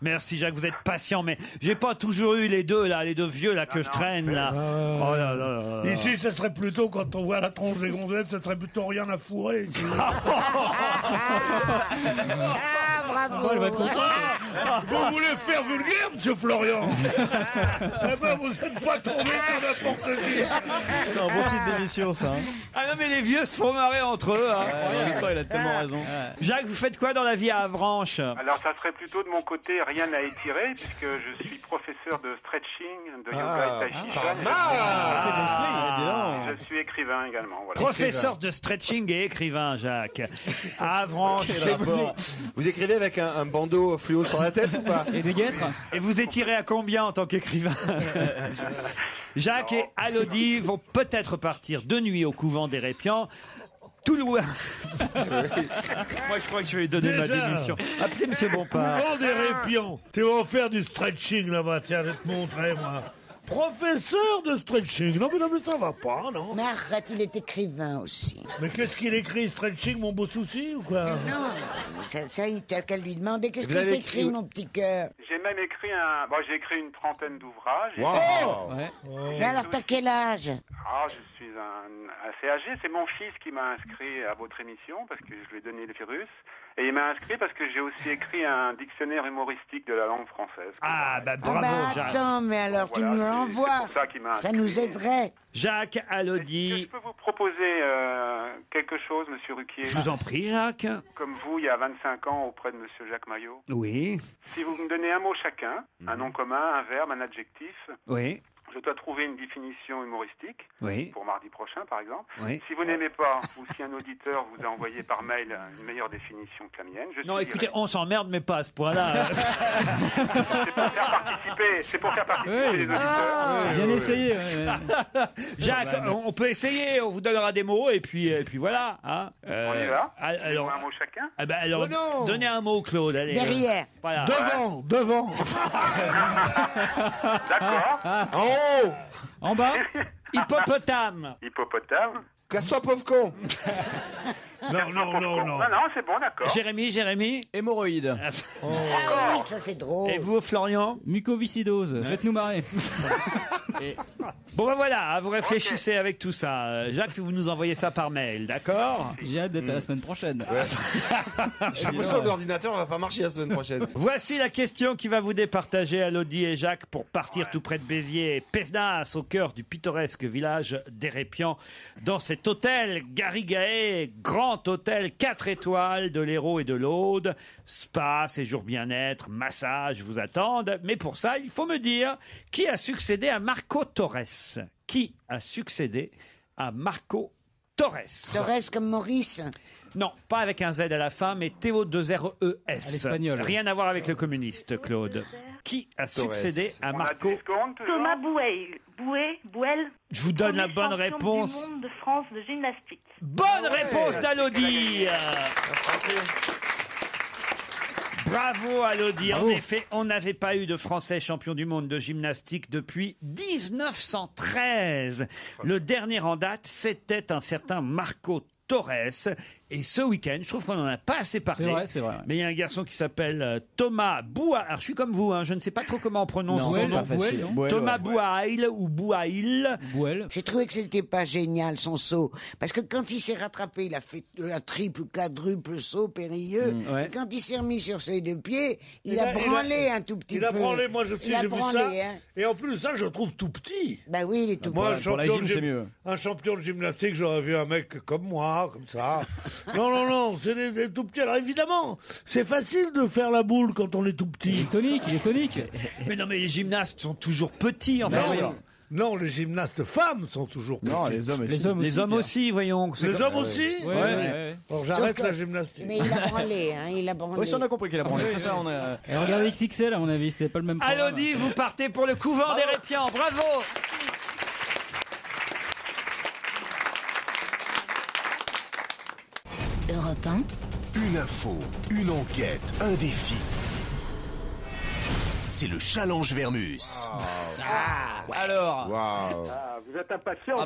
Merci Jacques, vous êtes patient, mais j'ai pas toujours eu les deux vieux là que je traîne là. Oh là là là là. Ici, ce serait plutôt, quand on voit la tronche des gonzesses, ce serait plutôt rien à fourrer. Ici. Ah, bravo. Elle va être contente. Vous voulez faire vulgaire, monsieur Florian? Eh ben, vous n'êtes pas tombé sur n'importe qui. C'est un bon titre d'émission, ça. Hein. Ah non mais les vieux se font marrer entre eux. Hein. Victor, il a tellement raison. Jacques, vous faites quoi dans la vie à Avranches? Alors ça serait plutôt de mon côté rien à étirer puisque je suis professeur de stretching, de yoga et tai chi chuan. Je suis écrivain également. Voilà. Professeur de stretching et écrivain, Jacques. À Avranches. Vous écrivez avec un bandeau fluo sur la tête ou pas? Et des guêtres. Et vous étirez à combien en tant qu'écrivain? Jacques et Alodie vont peut-être partir de nuit au couvent des Répians. Tout loin. Moi, je crois que je vais lui donner ma Déjà. démission. Appelez Monsieur Bompard. Couvent des Répions. Tu vas faire du stretching là-bas. Tiens, je vais te montrer, moi. Professeur de stretching. Non, mais ça va pas, non? Mais arrête, il est écrivain aussi. Mais qu'est-ce qu'il écrit? Stretching, mon beau souci, ou quoi? Non, ça il t'a qu'à lui demander. Qu'est-ce Vous qu'il avez t'écrit, écrit- mon petit cœur? J'ai même écrit j'ai écrit une trentaine d'ouvrages. Ouais. Mais alors, t'as quel âge? Ah, je suis assez âgé. C'est mon fils qui m'a inscrit à votre émission parce que je lui ai donné le virus. Et il m'a inscrit parce que j'ai aussi écrit un dictionnaire humoristique de la langue française. Ah, bah Ah bravo, bah Jacques. attends, mais alors tu Voilà, nous c'est l'envoies. pour ça qu'il m'a Ça inscrit. nous aiderait. Jacques, Est-ce que Alodie. je peux vous proposer quelque chose, monsieur Ruquier? Je vous en prie, Jacques. Comme vous, il y a 25 ans, auprès de monsieur Jacques Maillot. Oui, Si vous me donnez un mot chacun, un nom commun, un verbe, un adjectif, oui, je dois trouver une définition humoristique. oui. Pour mardi prochain, par exemple. Oui. Si vous n'aimez pas, ou si un auditeur vous a envoyé par mail une meilleure définition que la mienne, je Non, suis écoutez, direct. on s'emmerde, mais pas à ce point-là. C'est pour faire participer les auditeurs. Bien essayé. Ouais. Jacques, on peut essayer, on vous donnera des mots, et puis voilà. Hein. On y va. Alors, Un mot chacun. ah ben alors, Oh non. donnez un mot, Claude. Allez, Derrière. voilà. Devant. D'accord. En haut. En bas. Hippopotame. Hippopotame. Casse-toi, pauvre con. Non, c'est bon, d'accord. Jérémy Hémorroïdes. Ah oui, ça c'est drôle. Et vous, Florian? Mucoviscidose. Faites-nous marrer. Bon ben voilà, vous réfléchissez avec tout ça. Jacques, vous nous envoyez ça par mail, d'accord? J'ai hâte d'être à la semaine prochaine. J'ai l'impression que l'ordinateur va pas marcher la semaine prochaine. Voici la question qui va vous départager, Elodie et Jacques, pour partir tout près de Béziers et Pézenas, au cœur du pittoresque village d'Hérépian, dans cet hôtel Garigae, grand hôtel 4 étoiles de l'Hérault et de l'Aude. Spa, séjour bien-être, massage vous attendent. Mais pour ça, il faut me dire qui a succédé à Marco Torres. Qui a succédé à Marco Torres? Torres comme Maurice? Non, pas avec un Z à la fin, mais T-O-2-R-E-S. À l'espagnol. Rien à voir avec le communiste, Claude. Qui a succédé à Marco? Thomas Bouel. Je vous donne la bonne Premier réponse. champion du monde de France de gymnastique. Bonne réponse d'Elodie. Bravo à Elodie. En effet, on n'avait pas eu de Français champion du monde de gymnastique depuis 1913. Le dernier en date, c'était un certain Marco Torres. Et ce week-end, je trouve qu'on n'en a pas assez parlé. C'est vrai. Mais il y a un garçon qui s'appelle Thomas Bouail. Alors, je suis comme vous, je ne sais pas trop comment on prononce son nom. Thomas Bouail ou Bouail. J'ai trouvé que c'était pas génial son saut. Parce que quand il s'est rattrapé, il a fait un triple ou quadruple saut périlleux. Et quand il s'est remis sur ses deux pieds, il a branlé un tout petit peu. Il a branlé, moi j'ai vu ça. Hein. Et en plus, ça, je le trouve tout petit. Bah oui, il est tout petit. Moi, pour la gym, c'est mieux. Un champion de gymnastique, j'aurais vu un mec comme moi, comme ça. Non, c'est des tout petits. Alors évidemment, c'est facile de faire la boule quand on est tout petit. Il est tonique. Mais non, mais les gymnastes sont toujours petits, enfin. Non, les gymnastes femmes sont toujours petits. Non, les hommes aussi. Les hommes aussi, voyons. Les hommes aussi Ouais. Alors j'arrête la gymnastique. Mais il a branlé, il a branlé. Oui, ça on a compris qu'il a branlé. C'est ça, on a... Et regardez XXL, à mon avis, c'était pas le même programme. Elodie, vous partez pour le couvent d'Hérépian. Bravo. Europe 1. Une info, une enquête, un défi. C'est le challenge Vermus. Alors. Vous êtes impatient?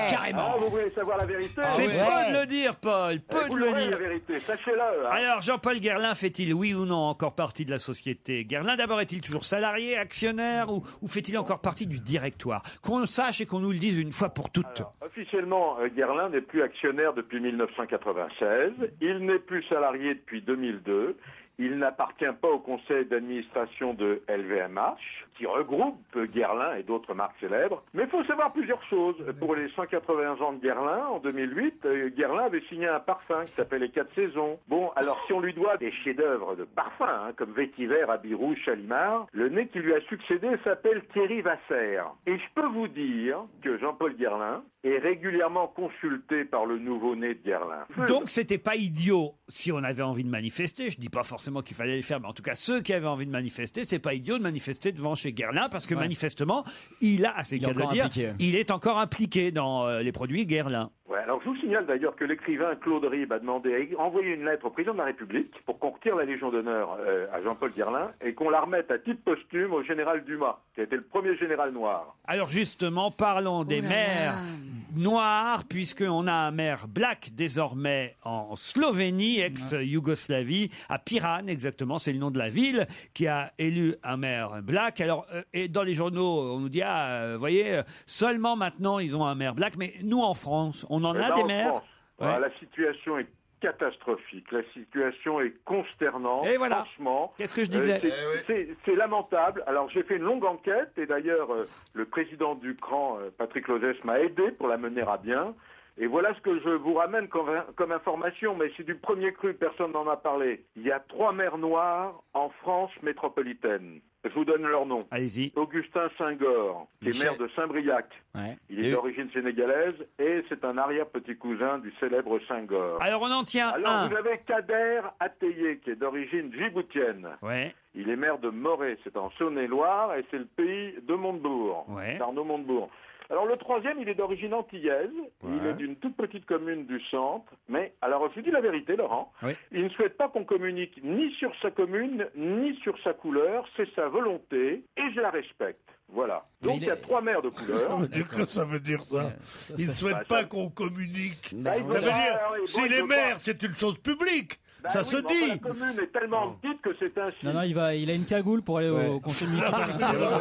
Carrément. Vous voulez savoir la vérité? C'est peu de le dire, Paul. Peu Vous de le l'aurez, dire. la vérité, sachez-le. Alors, Jean-Paul Guerlain fait-il, oui ou non, encore partie de la société Guerlain? D'abord, est-il toujours salarié, actionnaire, ou fait-il encore partie du directoire? Qu'on le sache et qu'on nous le dise une fois pour toutes. Alors, officiellement, Guerlain n'est plus actionnaire depuis 1996. Il n'est plus salarié depuis 2002. Il n'appartient pas au conseil d'administration de LVMH, qui regroupe Guerlain et d'autres marques célèbres. Mais il faut savoir plusieurs choses. Pour les 180 ans de Guerlain, en 2008, Guerlain avait signé un parfum qui s'appelle Les 4 Saisons. Bon, alors si on lui doit des chefs-d'œuvre de parfum, comme Vétiver, Abbey Rouge, Chalimard, le nez qui lui a succédé s'appelle Thierry Vasser. Et je peux vous dire que Jean-Paul Guerlain est régulièrement consulté par le nouveau-né de Guerlain. Donc, c'était pas idiot si on avait envie de manifester. Je dis pas forcément qu'il fallait le faire, mais en tout cas, ceux qui avaient envie de manifester, c'est pas idiot de manifester devant chez Guerlain, parce que manifestement, il a, c'est le cas de le dire, il est encore impliqué dans les produits Guerlain. Ouais, alors je vous signale d'ailleurs que l'écrivain Claude Ribes a demandé à envoyer une lettre au président de la République pour qu'on retire la Légion d'honneur à Jean-Paul Guerlain et qu'on la remette à titre posthume au général Dumas, qui a été le premier général noir. Alors justement, parlons des maires noirs, puisqu'on a un maire black désormais en Slovénie, ex-Yougoslavie, à Piran exactement, c'est le nom de la ville, qui a élu un maire black. Alors, et dans les journaux, on nous dit, voyez, seulement maintenant ils ont un maire black, mais nous en France, on en a des maires. La situation est catastrophique. La situation est consternante. Et voilà. Franchement. Qu'est-ce que je disais c'est lamentable. Alors j'ai fait une longue enquête et d'ailleurs le président du CRAN, Patrick Lozès, m'a aidé pour la mener à bien. Et voilà ce que je vous ramène comme information, mais c'est du premier cru, personne n'en a parlé. Il y a 3 maires noirs en France métropolitaine. Je vous donne leur nom. Allez-y. Augustin Senghor, qui est maire de Saint-Briac. Il est d'origine sénégalaise et c'est un arrière-petit cousin du célèbre Senghor. Alors on en tient un. Vous avez Kader Ateye, qui est d'origine djiboutienne. Il est maire de Morée, c'est en Saône-et-Loire et c'est le pays de Montebourg. D'Arnaud Montebourg. Alors le troisième, il est d'origine antillaise. Il est d'une toute petite commune du centre. Mais, alors je vous dis la vérité, Laurent, il ne souhaite pas qu'on communique ni sur sa commune, ni sur sa couleur. C'est sa volonté et je la respecte. Voilà. Donc il y a 3 maires de couleur. Ça veut dire que ça veut dire ça. Il ne souhaite pas qu'on communique. Bah, ça veut dire, si les maires, c'est une chose publique. Bah ça oui, se mais enfin, dit. la commune est tellement petite que c'est ainsi. Non, il a une cagoule pour aller au conseil municipal.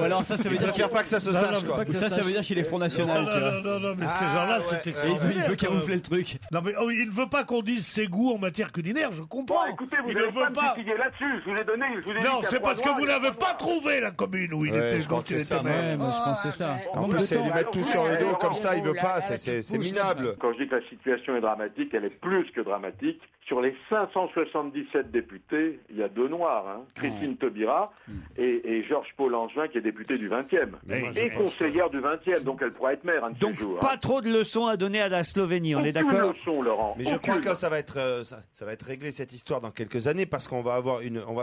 Ou alors ça veut dire préfère pas que ça se sache, quoi. Ça veut dire qu'il est Front National. Non, mais ces gens-là, c'est extraordinaire. Il veut camoufler le truc. Non, mais il ne veut pas qu'on dise ses goûts en matière culinaire, je comprends. Bon, écoutez, vous il n'avez ne veut pas me titiller là-dessus. Je vous ai donné. Non, c'est parce que vous n'avez pas trouvé la commune où il était. Je crois que c'est ça. Moi, je pense que c'est ça. En plus, c'est lui mettre tout sur le dos comme ça, il veut pas. C'est minable. Quand je dis que la situation est dramatique, elle est plus que dramatique. Sur les 577 députés, il y a 2 noirs, hein. Christine Taubira et Georges Paul Angevin, qui est député du 20e. Et conseillère du 20e, donc elle pourra être maire un de ces jours. Pas trop de leçons à donner à la Slovénie, on est d'accord? Leçons, Laurent. Mais je crois que ça va être réglé cette histoire dans quelques années parce qu'on va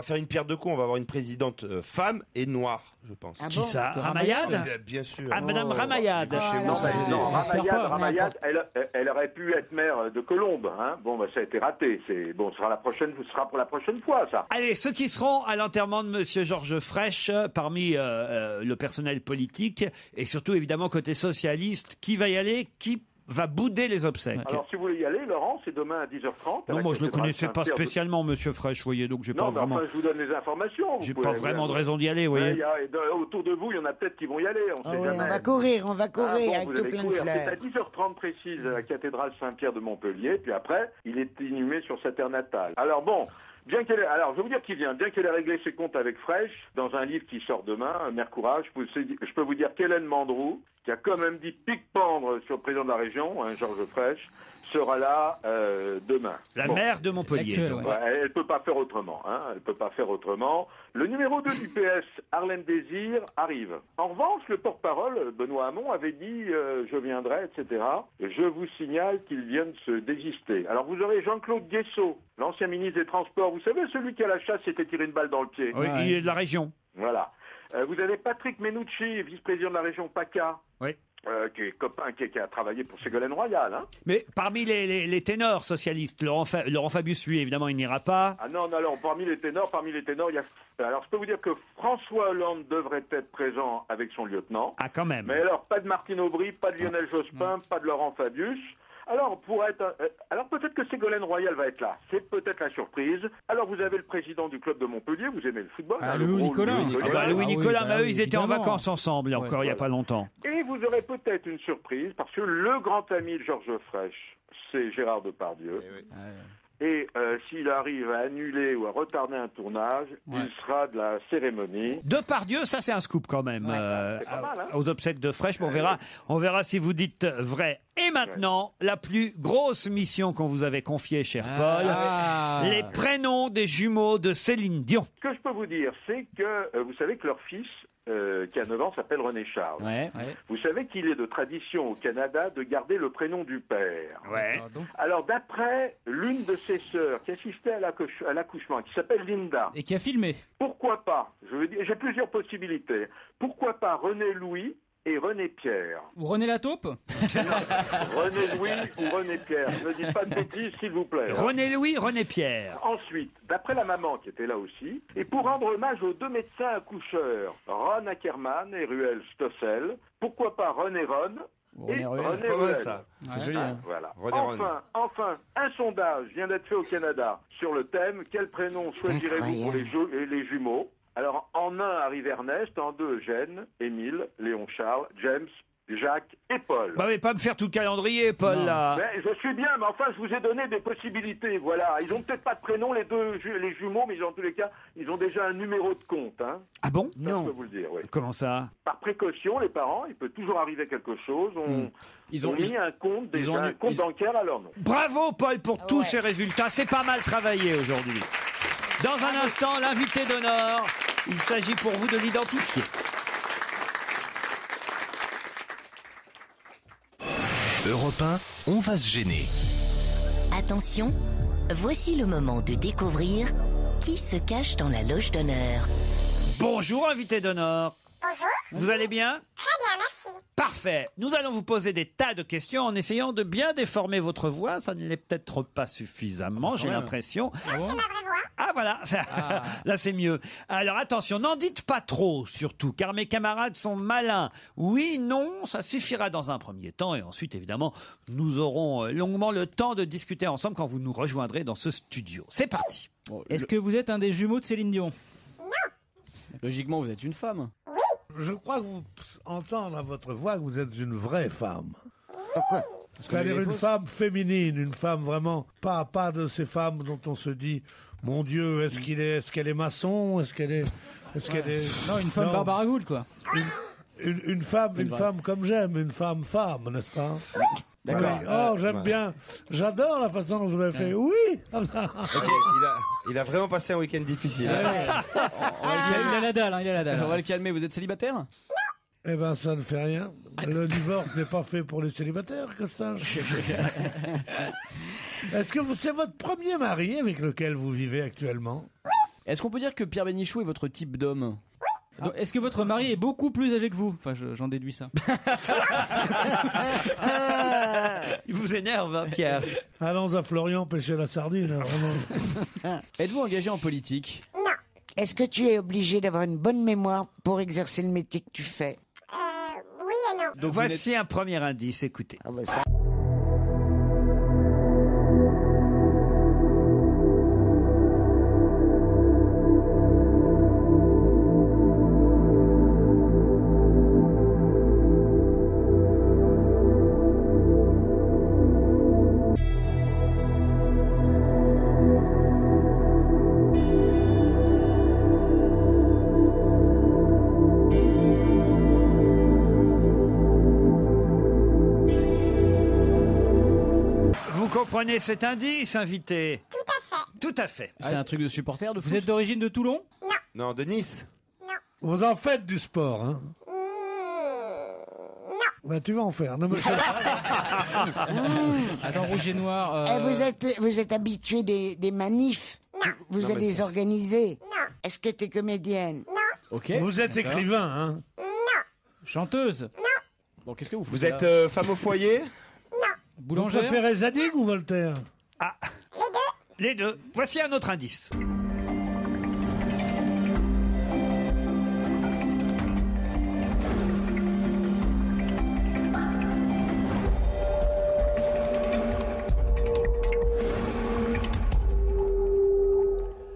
faire une pierre de coups, on va avoir une présidente femme et noire, je pense. Qui ça? Ramayad? Bien sûr. Ah, Madame Ramayad. Non, Ramayad, elle aurait pu être maire de Colombes, hein. Bon, bah, ça a été raté. Ce sera pour la prochaine fois, ça. Allez, ceux qui seront à l'enterrement de Monsieur Georges Frêche, parmi le personnel politique, et surtout, évidemment, côté socialiste, qui va y aller? Qui va bouder les obsèques? Alors, si vous voulez y aller, Laurent, c'est demain à 10h30. Non, moi, je le connaissais pas spécialement, Monsieur Frêche, vous voyez, donc j'ai pas vraiment... Non, enfin, je vous donne les informations. J'ai pas vraiment de raison d'y aller, vous voyez. Autour de vous, il y en a peut-être qui vont y aller, on sait jamais. On va courir avec tout plein de fleurs. C'est à 10h30 précise à la cathédrale Saint-Pierre de Montpellier, puis après, il est inhumé sur sa terre natale. Alors bon... Alors, je vais vous dire qui vient. Bien qu'elle ait réglé ses comptes avec Frêche, dans un livre qui sort demain, Mère Courage, je peux vous dire qu'Hélène Mandroux, qui a quand même dit pique-pendre sur le président de la région, Georges Frêche, sera là demain. La maire de Montpellier. Elle peut pas faire autrement. Elle peut pas faire autrement. Le numéro 2 du PS, Harlem Désir, arrive. En revanche, le porte-parole, Benoît Hamon, avait dit je viendrai, etc. Je vous signale qu'il vient de se désister. Alors vous aurez Jean-Claude Guessot, l'ancien ministre des Transports. Vous savez, celui qui à la chasse s'était tiré une balle dans le pied. Oui, il est de la région. Voilà. Vous avez Patrick Menucci, vice-président de la région PACA. Oui. Qui est copain, qui a travaillé pour Ségolène Royal. Hein. Mais parmi les ténors socialistes, Laurent Fabius, lui, évidemment, il n'ira pas. Ah non, alors, parmi les ténors, il y a... Alors, je peux vous dire que François Hollande devrait être présent avec son lieutenant. Ah, quand même. Mais alors, pas de Martine Aubry, pas de Lionel Jospin, pas de Laurent Fabius. Alors, alors peut-être que Ségolène Royal va être là. C'est peut-être la surprise. Alors, vous avez le président du club de Montpellier. Vous aimez le football. Louis Nicolas. Louis Nicolas, mais eux, ils étaient en vacances ensemble, il n'y a pas longtemps. Et vous aurez peut-être une surprise, parce que le grand ami de Georges Frêche, c'est Gérard Depardieu. Et s'il arrive à annuler ou à retarder un tournage, il sera de la cérémonie. Depardieu, ça c'est un scoop quand même. Aux obsèques de Frêche, on verra si vous dites vrai. Et maintenant, la plus grosse mission qu'on vous avait confiée, cher Paul, les prénoms des jumeaux de Céline Dion. Ce que je peux vous dire, c'est que vous savez que leur fils, qui a 9 ans, s'appelle René Charles. Vous savez qu'il est de tradition au Canada de garder le prénom du père. Alors, d'après l'une de ses sœurs qui assistait à l'accouchement, qui s'appelle Linda. Et qui a filmé. Pourquoi pas? Je veux dire, j'ai plusieurs possibilités. Pourquoi pas René Louis et René Pierre? Ou René la taupe? René Louis ou René Pierre. Ne dites pas de bêtises, s'il vous plaît. René Louis, René Pierre. Ensuite, d'après la maman qui était là aussi, et pour rendre hommage aux 2 médecins accoucheurs, Ron Ackerman et Ruel Stossel, pourquoi pas René Ron et René Ruel. C'est joli. Voilà. Enfin, un sondage vient d'être fait au Canada sur le thème « Quel prénom choisirez-vous pour les jumeaux ?» Alors, en 1 arrive Ernest, en 2 Eugène, Émile, Léon Charles, James, Jacques et Paul. Bah oui, pas me faire tout le calendrier, Paul, là. Mais je suis bien, mais enfin, je vous ai donné des possibilités, voilà. Ils ont peut-être pas de prénom, les jumeaux, mais en tous les cas, ils ont déjà un numéro de compte, hein. Ah bon? Non. Je peux vous le dire, oui. Comment ça? Par précaution, les parents, il peut toujours arriver quelque chose. Ils ont mis un compte, un compte bancaire à leur nom. Bravo, Paul, pour tous ces résultats. C'est pas mal travaillé aujourd'hui. Dans un instant, l'invité d'honneur, il s'agit pour vous de l'identifier. Europe 1, on va se gêner. Attention, voici le moment de découvrir qui se cache dans la loge d'honneur. Bonjour, invité d'honneur. Bonjour. Vous allez bien? Très bien, merci. Parfait. Nous allons vous poser des tas de questions en essayant de bien déformer votre voix. Ça ne l'est peut-être pas suffisamment, j'ai l'impression. Ah voilà, là c'est mieux. Alors attention, n'en dites pas trop surtout, car mes camarades sont malins. Oui, non, ça suffira dans un premier temps, et ensuite évidemment, nous aurons longuement le temps de discuter ensemble quand vous nous rejoindrez dans ce studio. C'est parti. Est-ce que vous êtes un des jumeaux de Céline Dion? Logiquement, vous êtes une femme. Je crois que vous entendre à votre voix que vous êtes une vraie femme. Pourquoi? C'est-à-dire une femme féminine, une femme vraiment, pas de ces femmes dont on se dit, mon Dieu, est-ce qu'elle est maçon, est-ce qu'elle est, Non, une femme Barbara Gould, quoi. Une femme comme j'aime, une femme, n'est-ce pas? D'accord. Oui. Oh, j'aime bien. J'adore la façon dont vous avez fait. Oui. Ok, il a vraiment passé un week-end difficile. Il a la dalle, il a la dalle. On va le calmer. Vous êtes célibataire? Eh ben, ça ne fait rien. Le divorce n'est pas fait pour les célibataires, que ça. Est-ce que c'est votre premier mari avec lequel vous vivez actuellement? Est-ce qu'on peut dire que Pierre Bénichou est votre type d'homme? Donc, est-ce que votre mari est beaucoup plus âgé que vous? Enfin, j'en déduis ça. Il vous énerve, hein, Pierre. Allons à Florian pêcher la sardine. Vraiment. Êtes-vous engagé en politique? Non. Est-ce que tu es obligé d'avoir une bonne mémoire pour exercer le métier que tu fais? Oui et non. Donc voici un premier indice, écoutez. Ah bah ça. Vous comprenez cet indice, invité? Tout à fait. C'est un truc de supporter de foot? Vous êtes d'origine de Toulon? Non, de Nice. Vous en faites du sport, hein? Non. Ben, tu vas en faire. Non, mais Attends, rouge et noir. Vous êtes habitué des manifs? Vous Non, allez mais les ça, organiser? Est-ce que tu es comédienne? Ok. vous êtes écrivain, hein? Chanteuse? Bon, qu'est-ce que vous faites? Vous êtes femme au foyer? Vous Boulangère? préférez Zadig ou Voltaire? Ah, les deux. Voici un autre indice.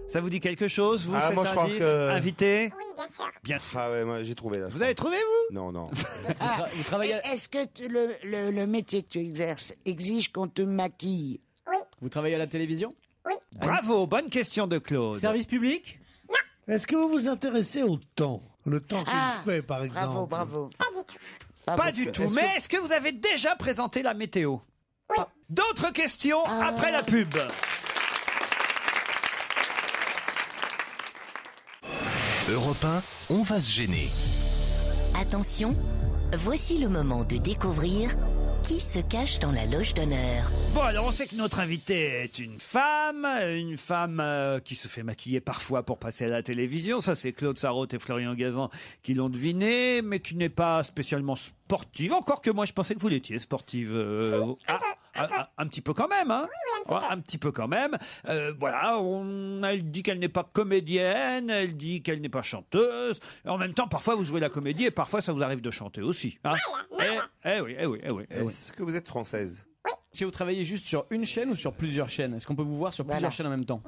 Ça vous dit quelque chose, vous, cet moi, je crois indice, que- invité? Oui, bien sûr. Bien sûr. Ah ouais, moi j'ai trouvé là. Vous avez trouvé, vous? Non, non. Vous travaillez, Est-ce que le métier que tu exerces exige qu'on te maquille? vous travaillez à la télévision? Bravo, bonne question de Claude. Service public? Est-ce que vous vous intéressez au temps? Le temps qu'il fait, par exemple? Bravo. Pas du tout. Mais est-ce que vous avez déjà présenté la météo? Oui. D'autres questions après la pub. Europe 1, on va se gêner. Attention, voici le moment de découvrir qui se cache dans la loge d'honneur. Bon, alors on sait que notre invitée est une femme qui se fait maquiller parfois pour passer à la télévision. Ça, c'est Claude Sarraute et Florian Gazan qui l'ont deviné, mais qui n'est pas spécialement sportive. Encore que moi, je pensais que vous l'étiez sportive. Un petit peu quand même, hein. Un petit peu quand même. Voilà, elle dit qu'elle n'est pas comédienne, elle dit qu'elle n'est pas chanteuse. En même temps, parfois vous jouez la comédie et parfois ça vous arrive de chanter aussi. Hein. Oui. Est-ce que vous êtes française? Est-ce que vous travaillez juste sur une chaîne ou sur plusieurs chaînes? Est-ce qu'on peut vous voir sur plusieurs chaînes en même temps?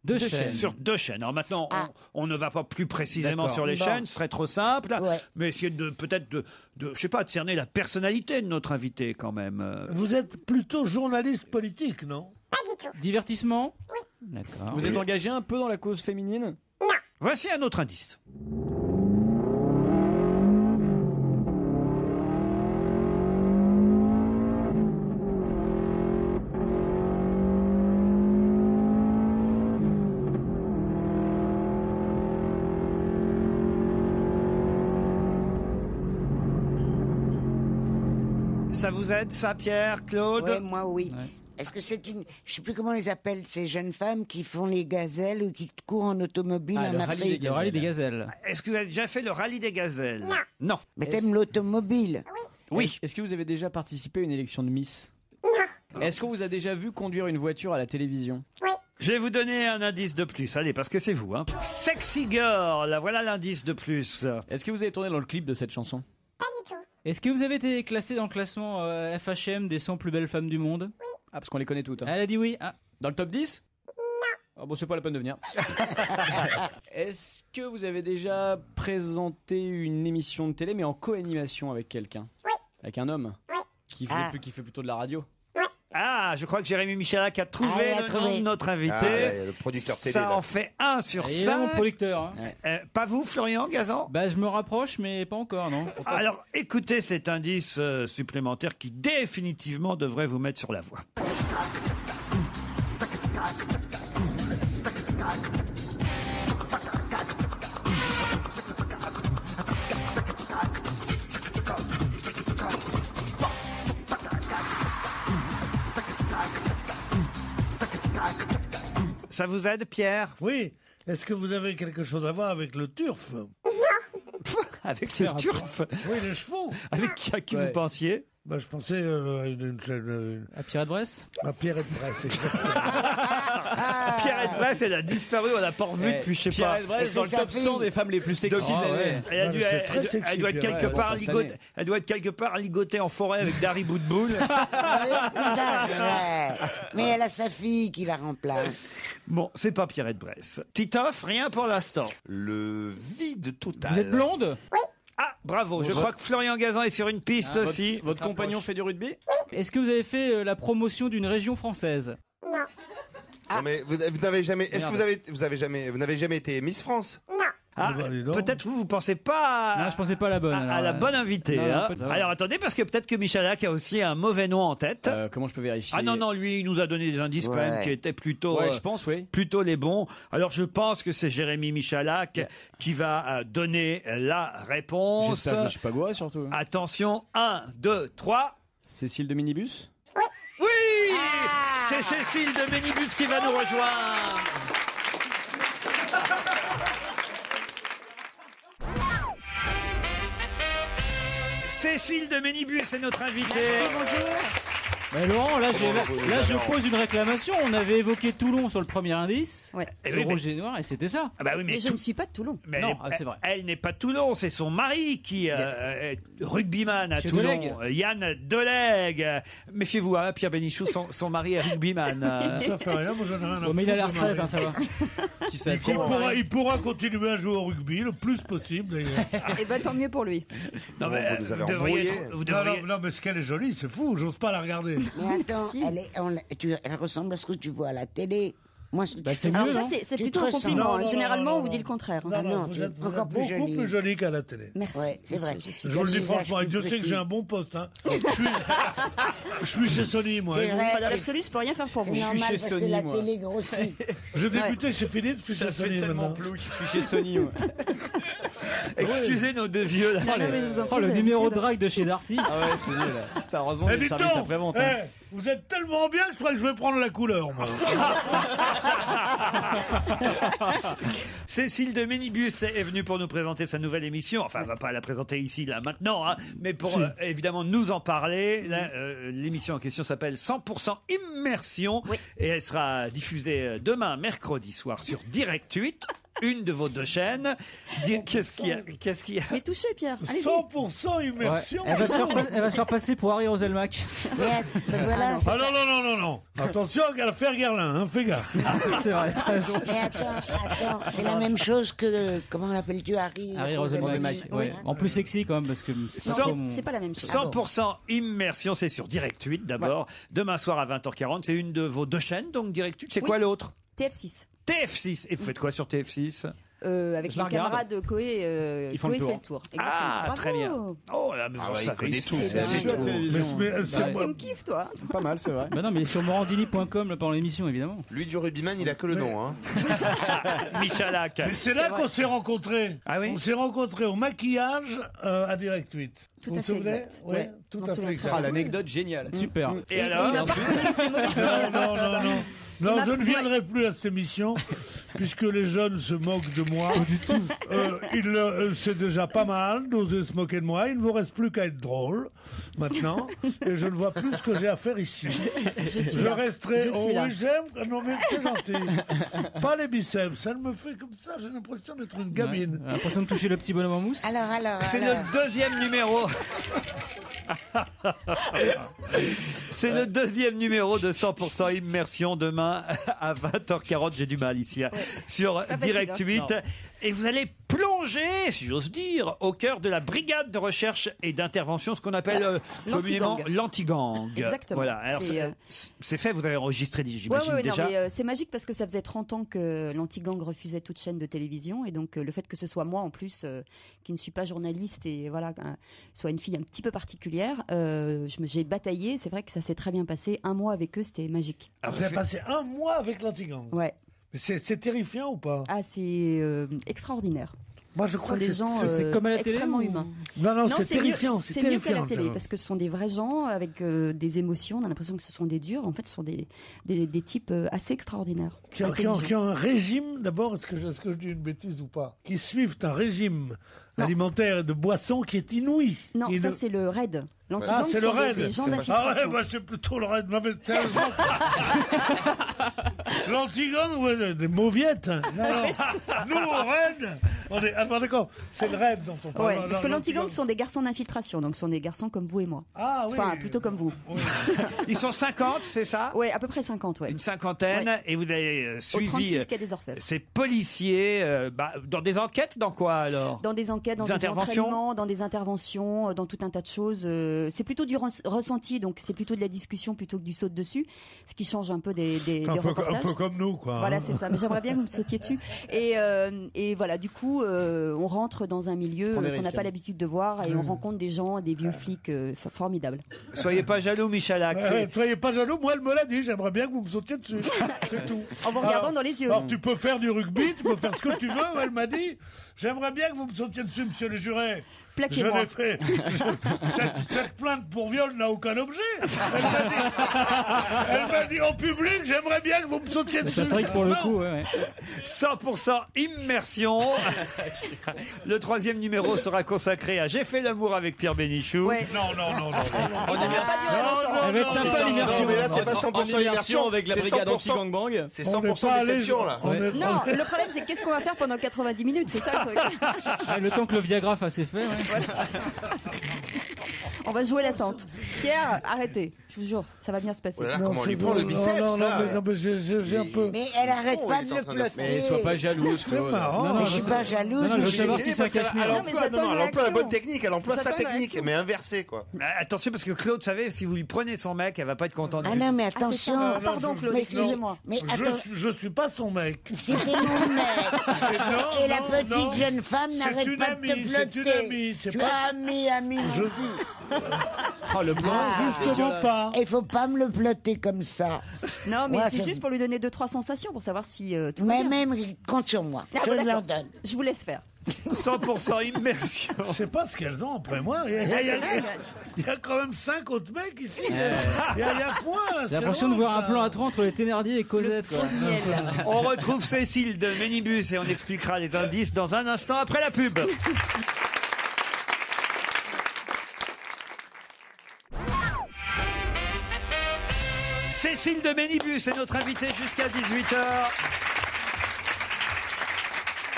Deux chaînes. Sur deux chaînes. Alors maintenant, on ne va pas plus précisément D'accord. sur les Bon. chaînes, ce serait trop simple. Ouais. Mais essayer peut-être de, je sais pas, de cerner la personnalité de notre invité quand même. Vous êtes plutôt journaliste politique, non? Divertissement? Oui. D'accord. Vous êtes engagé un peu dans la cause féminine? Voici un autre indice. Ça vous aide, ça, Pierre, Claude? Ouais, moi, oui. Est-ce que c'est une... Je sais plus comment on les appelle, ces jeunes femmes qui font les gazelles ou qui courent en automobile en Afrique. Le rallye des gazelles. Est-ce que vous avez déjà fait le rallye des gazelles? Non. Mais t'aimes l'automobile? Oui. Est-ce que vous avez déjà participé à une élection de Miss? Est-ce qu'on vous a déjà vu conduire une voiture à la télévision? Je vais vous donner un indice de plus, allez, parce que c'est vous. Hein. Sexy Girl, voilà l'indice de plus. Est-ce que vous avez tourné dans le clip de cette chanson? Est-ce que vous avez été classé dans le classement FHM des 100 plus belles femmes du monde? Oui. Ah, parce qu'on les connaît toutes. Hein. Elle a dit oui. Ah. Dans le top 10? Non. Ah bon, c'est pas la peine de venir. Est-ce que vous avez déjà présenté une émission de télé, mais en co-animation avec quelqu'un? Oui. Avec un homme? Oui. Qui fait plutôt de la radio? Ah, je crois que Jérémy Michalak a trouvé le nom de notre invité. Le producteur télé. Ça là. en fait 1 sur 5. Il est mon producteur. Hein. Pas vous, Florian Gazan? Bah, je me rapproche, mais pas encore, non. Alors, écoutez cet indice supplémentaire qui définitivement devrait vous mettre sur la voie. Ça vous aide, Pierre? Oui. Est-ce que vous avez quelque chose à voir avec le turf? Avec le turf? Oui, les chevaux. Avec qui vous pensiez? Bah, je pensais à À Pierrette Bresse? À Pierrette Bresse, Pierrette Bresse, elle a disparu, on l'a pas revue depuis, je sais pas. Pierrette Bresse dans le top 100 des femmes les plus sexy de l'année. Elle doit être quelque part ligotée. Elle doit être quelque part ligotée en forêt avec Dari Boudboul. Mais elle a sa fille qui la remplace. Bon, c'est pas Pierrette Bresse. Titoff, rien pour l'instant. Le vide total. Vous êtes blonde? Oui. Ah, bravo. Je crois que Florian Gazan est sur une piste aussi. Votre compagnon fait du rugby? Est-ce que vous avez fait la promotion d'une région française? Non. Non, mais vous n'avez jamais. Est-ce que vous n'avez jamais été Miss France? Non. Ah, peut-être vous pensez pas Non, je pensais pas à la bonne. à la bonne invitée. Non, hein. peut-être. Alors attendez, parce que peut-être que Michalak a aussi un mauvais nom en tête. Comment je peux vérifier? Ah non, lui, il nous a donné des indices quand même qui étaient plutôt, Ouais, je pense, oui. plutôt les bons. Alors je pense que c'est Jérémy Michalak qui va donner la réponse. J'espère que je suis pas gouré surtout. Attention, 1, 2, 3. Cécile de Minibus? Oui, c'est Cécile de Minibus qui va nous rejoindre. Cécile de Ménibus est notre invitée. Merci, bonjour. Mais Laurent, là, je pose une réclamation. On avait évoqué Toulon sur le premier indice. Ouais. Le rouge et noir, et c'était ça. Ah bah oui, Mais je ne suis pas de Toulon. Mais Non, c'est vrai. Elle n'est pas de Toulon, c'est son mari qui est rugbyman à Monsieur Toulon. Delegue. Yann Delegue. Méfiez-vous, hein, Pierre Bénichou, son mari est rugbyman. Ça fait rien, moi j'en ai rien à Bon, mais il a la foutre de retraite, ma hein, ça va. Il pourra continuer à jouer au rugby le plus possible d'ailleurs. Et bah tant mieux pour lui. Non, mais vous nous avez vous devriez embrouillé. être- vous devriez- Non, mais ce qu'elle est jolie, c'est fou, j'ose pas la regarder. Mais attends, elle ressemble à ce que tu vois à la télé. Moi, c'est Alors mieux, ça, non c'est Tu plutôt te un ressens. compliment. Non, non, Généralement, non, on vous non. dit le contraire. Non, non, vous tu es êtes encore plus beaucoup jolie. plus jolie qu'à la télé. Merci. Ouais, c'est vrai. Je suis Je vous le dis visage franchement, et plus Dieu sait que petit. j'ai un bon poste. Hein. Je suis chez Sony, moi. C'est vrai. Dans l'absolu, je peux rien faire pour vous. C'est normal chez parce Sony, que la moi. télé grossit. Je débutais chez Philippe, je suis Ça chez fait Sony tellement maintenant. plouc. Je suis chez Sony. Ouais. Excusez nos deux vieux. Là. Non, mais je vous en prie, Oh, le j'ai numéro de l'habitude. drague de chez Darty. Ah ouais, c'est nul. Putain, heureusement, Eh, il y a le dites service donc, après-vente. hein. vous êtes tellement bien que je crois que je vais prendre la couleur, moi. Cécile de Ménibus est venue pour nous présenter sa nouvelle émission. Enfin, elle va pas la présenter ici, là, maintenant, hein, mais pour évidemment nous en parler. Là, l'émission en question s'appelle 100% Immersion et elle sera diffusée demain, mercredi soir, sur Direct 8. Une de vos deux chaînes. Qu'est-ce qu'il y a Mais touchez, Pierre. Allez-y. 100% immersion. Elle va se faire passer pour Harry Roselmack. Voilà, Ah non. Attention à l'affaire Guerlain, hein, fais gaffe. C'est vrai, t'as raison. mais attends, c'est la même chose que, comment l'appelles-tu, Harry Harry Roselmack. Ouais. En plus sexy quand même, parce que c'est pas trop mon- C'est pas la même chose. 100% Immersion, c'est sur Direct 8 d'abord. Demain soir à 20h40, c'est une de vos deux chaînes, donc Direct 8. C'est quoi l'autre? TF6. TF6. Et vous faites quoi sur TF6? Je Avec la mon regarde. camarade Coé, Ils font le Coé tour. fait le tour. Ah, Exactement. très bien. Bravo. Oh là, mais vous il savez connaît tout. C'est c'est bien. tout. Tu me kiffes, toi. Pas mal, c'est vrai. Bah non, mais sur morandini.com là, pendant l'émission, évidemment. Lui du rugbyman, il a que le nom. Hein. Michalak. Mais c'est là qu'on s'est rencontrés. Ah oui On s'est rencontrés au maquillage à Direct 8. Tout Vous à vous fait souvenez exact. Oui, Ouais, tout je m'en à souviens fait très exact. Ah, l'anecdote géniale. Super. Et Et alors il m'a pas reconnu, c'est mauvais signe. Non. Il Non, m'a- je ne viendrai plus à cette émission, puisque les jeunes se moquent de moi. Pas du tout. C'est déjà pas mal d'oser se moquer de moi. Il ne vous reste plus qu'à être drôle, maintenant. Et je ne vois plus ce que j'ai à faire ici. Je là. resterai... Je suis Oh là. oui, j'aime... Non, mais c'est gentil. Pas les biceps. Ça me fait comme ça. J'ai l'impression d'être une gamine. Ouais, l'impression de toucher le petit bonhomme en mousse. Alors. C'est le deuxième numéro. C'est le deuxième numéro de 100% immersion demain à 20h40. J'ai du mal ici sur pas facile, Direct hein. 8. Et vous allez plonger, si j'ose dire, au cœur de la brigade de recherche et d'intervention, ce qu'on appelle communément l'anti-gang. Exactement. Voilà. Alors, C'est, c'est fait, vous avez enregistré, j'imagine, Ouais, déjà. non, mais c'est magique parce que ça faisait 30 ans que l'anti-gang refusait toute chaîne de télévision et donc le fait que ce soit moi en plus, qui ne suis pas journaliste et voilà, soit une fille un petit peu particulière, j'ai bataillé. C'est vrai que ça s'est très bien passé. Un mois avec eux, c'était magique. Vous avez passé un mois avec l'anti-gang. Ouais. Mais c'est terrifiant ou pas? Ah, c'est extraordinaire. Moi, je Ce crois sont que des gens extrêmement humains. Non, c'est terrifiant. C'est mieux qu'à la télé terrifiant. parce que ce sont des vrais gens avec des émotions. On a l'impression que ce sont des durs. En fait, ce sont des types assez extraordinaires. Qui ont un régime, d'abord, est-ce que je dis une bêtise ou pas? Qui suivent un régime alimentaire et de boissons qui est inouï. Non, ça c'est le RAID. Ah, c'est le RAID. Des gens Ah ouais, d'infiltration. bah, c'est plutôt le RAID. Non, mais sérieusement. L'anti-gang, ouais, des mauviettes. Non. Nous, au RAID, on est... Ah, bon, d'accord, c'est le RAID dont on parle. Ouais, parce que l'anti-gang sont des garçons d'infiltration, donc ce sont des garçons comme vous et moi. Ah oui. Enfin, plutôt comme vous. Ils sont 50, c'est ça? Ouais, à peu près 50, ouais. Une cinquantaine, Ouais. et vous avez Au suivi 36 quai des Orfèvres. ces policiers dans des enquêtes, dans quoi alors? Dans des enquêtes, dans Des des interventions entraînements, dans des interventions, dans tout un tas de choses. C'est plutôt du ressenti, donc c'est plutôt de la discussion plutôt que du saut dessus, ce qui change un peu des reportages. Un peu comme nous, quoi. Voilà, hein. c'est ça. Mais j'aimerais bien que vous me sautiez dessus. Et voilà, du coup, on rentre dans un milieu Prends des qu'on n'a risques, pas hein. l'habitude de voir et on rencontre des gens, des vieux flics formidables. Soyez pas jaloux, Michalak. Soyez pas jaloux, moi elle me l'a dit, j'aimerais bien que vous me sautiez dessus. C'est tout. En vous regardant dans les yeux. Alors tu peux faire du rugby, tu peux faire ce que tu veux, elle m'a dit, j'aimerais bien que vous me sautiez dessus, monsieur le juré. Je Plaquez-moi. l'ai fait. Cette plainte pour viol n'a aucun objet. Elle m'a dit en public, j'aimerais bien que vous me sautiez dessus. Ça c'est vrai que pour le Non. coup, ouais. 100% immersion. Le troisième numéro sera consacré à J'ai fait l'amour avec Pierre Bénichou. Ouais. Non. Et ça n'a pas duré longtemps. Elle va être sympa l'immersion. Non, mais là, c'est pas 100% En immersion immersion avec la c'est brigade 100%. anti-gangbang. C'est On n'est 100% pas allé- déception, là. on est- Non, le problème c'est qu'est-ce qu'on va faire pendant 90 minutes, c'est ça le truc. Ah, le temps que le Viagra fasse effet, ouais. Voilà, c'est ça. On va jouer l'attente. Pierre, arrêtez. Je vous jure, ça va bien se passer. Voilà, Non, comment on c'est lui prend bon. le biceps, non, là. mais j'ai un peu... Mais elle arrête fond, pas il de est le en train de faire. plotter. Mais sois pas jalouse. C'est marrant. Non, Mais non, je suis pas jalouse. Non, non, mais je veux je- savoir si c'est un Parce qu'elle cache-mire. Non, mais j'attends une elle emploie la réaction. bonne technique, elle emploie sa J'attends une technique, réaction. mais inversée, quoi. Attention, parce que Claude, vous savez, si vous lui prenez son mec, elle va pas être contente. Ah non, mais Ah, c'est attention. ça. Ah, pardon, Claude, Mais- excusez-moi. Mais attends, Je suis pas son mec. c'était mon mec. Non, Et la non, petite non. jeune femme C'est n'arrête une pas de te amie, c'est une plotter. amie, c'est Tu pas- as ami. Oh, le blanc. Justement pas. Il faut pas me le plotter comme ça. Non, mais Ouais, c'est ça- juste pour lui donner 2-3 sensations pour savoir si tout va Mais bien. même, compte sur moi. Ah, Je bon, l'en d'accord. donne. Je vous laisse faire. 100% immersion. Je sais pas ce qu'elles ont après moi. Il y a quand même 5 autres mecs ici. Il y a point, là. J'ai l'impression de voir un plan à 3 entre les Thénardier et Cosette. quoi. Miel. On retrouve Cécile de Ménibus et on expliquera les indices dans un instant après la pub. Cécile de Ménibus est notre invitée jusqu'à 18h.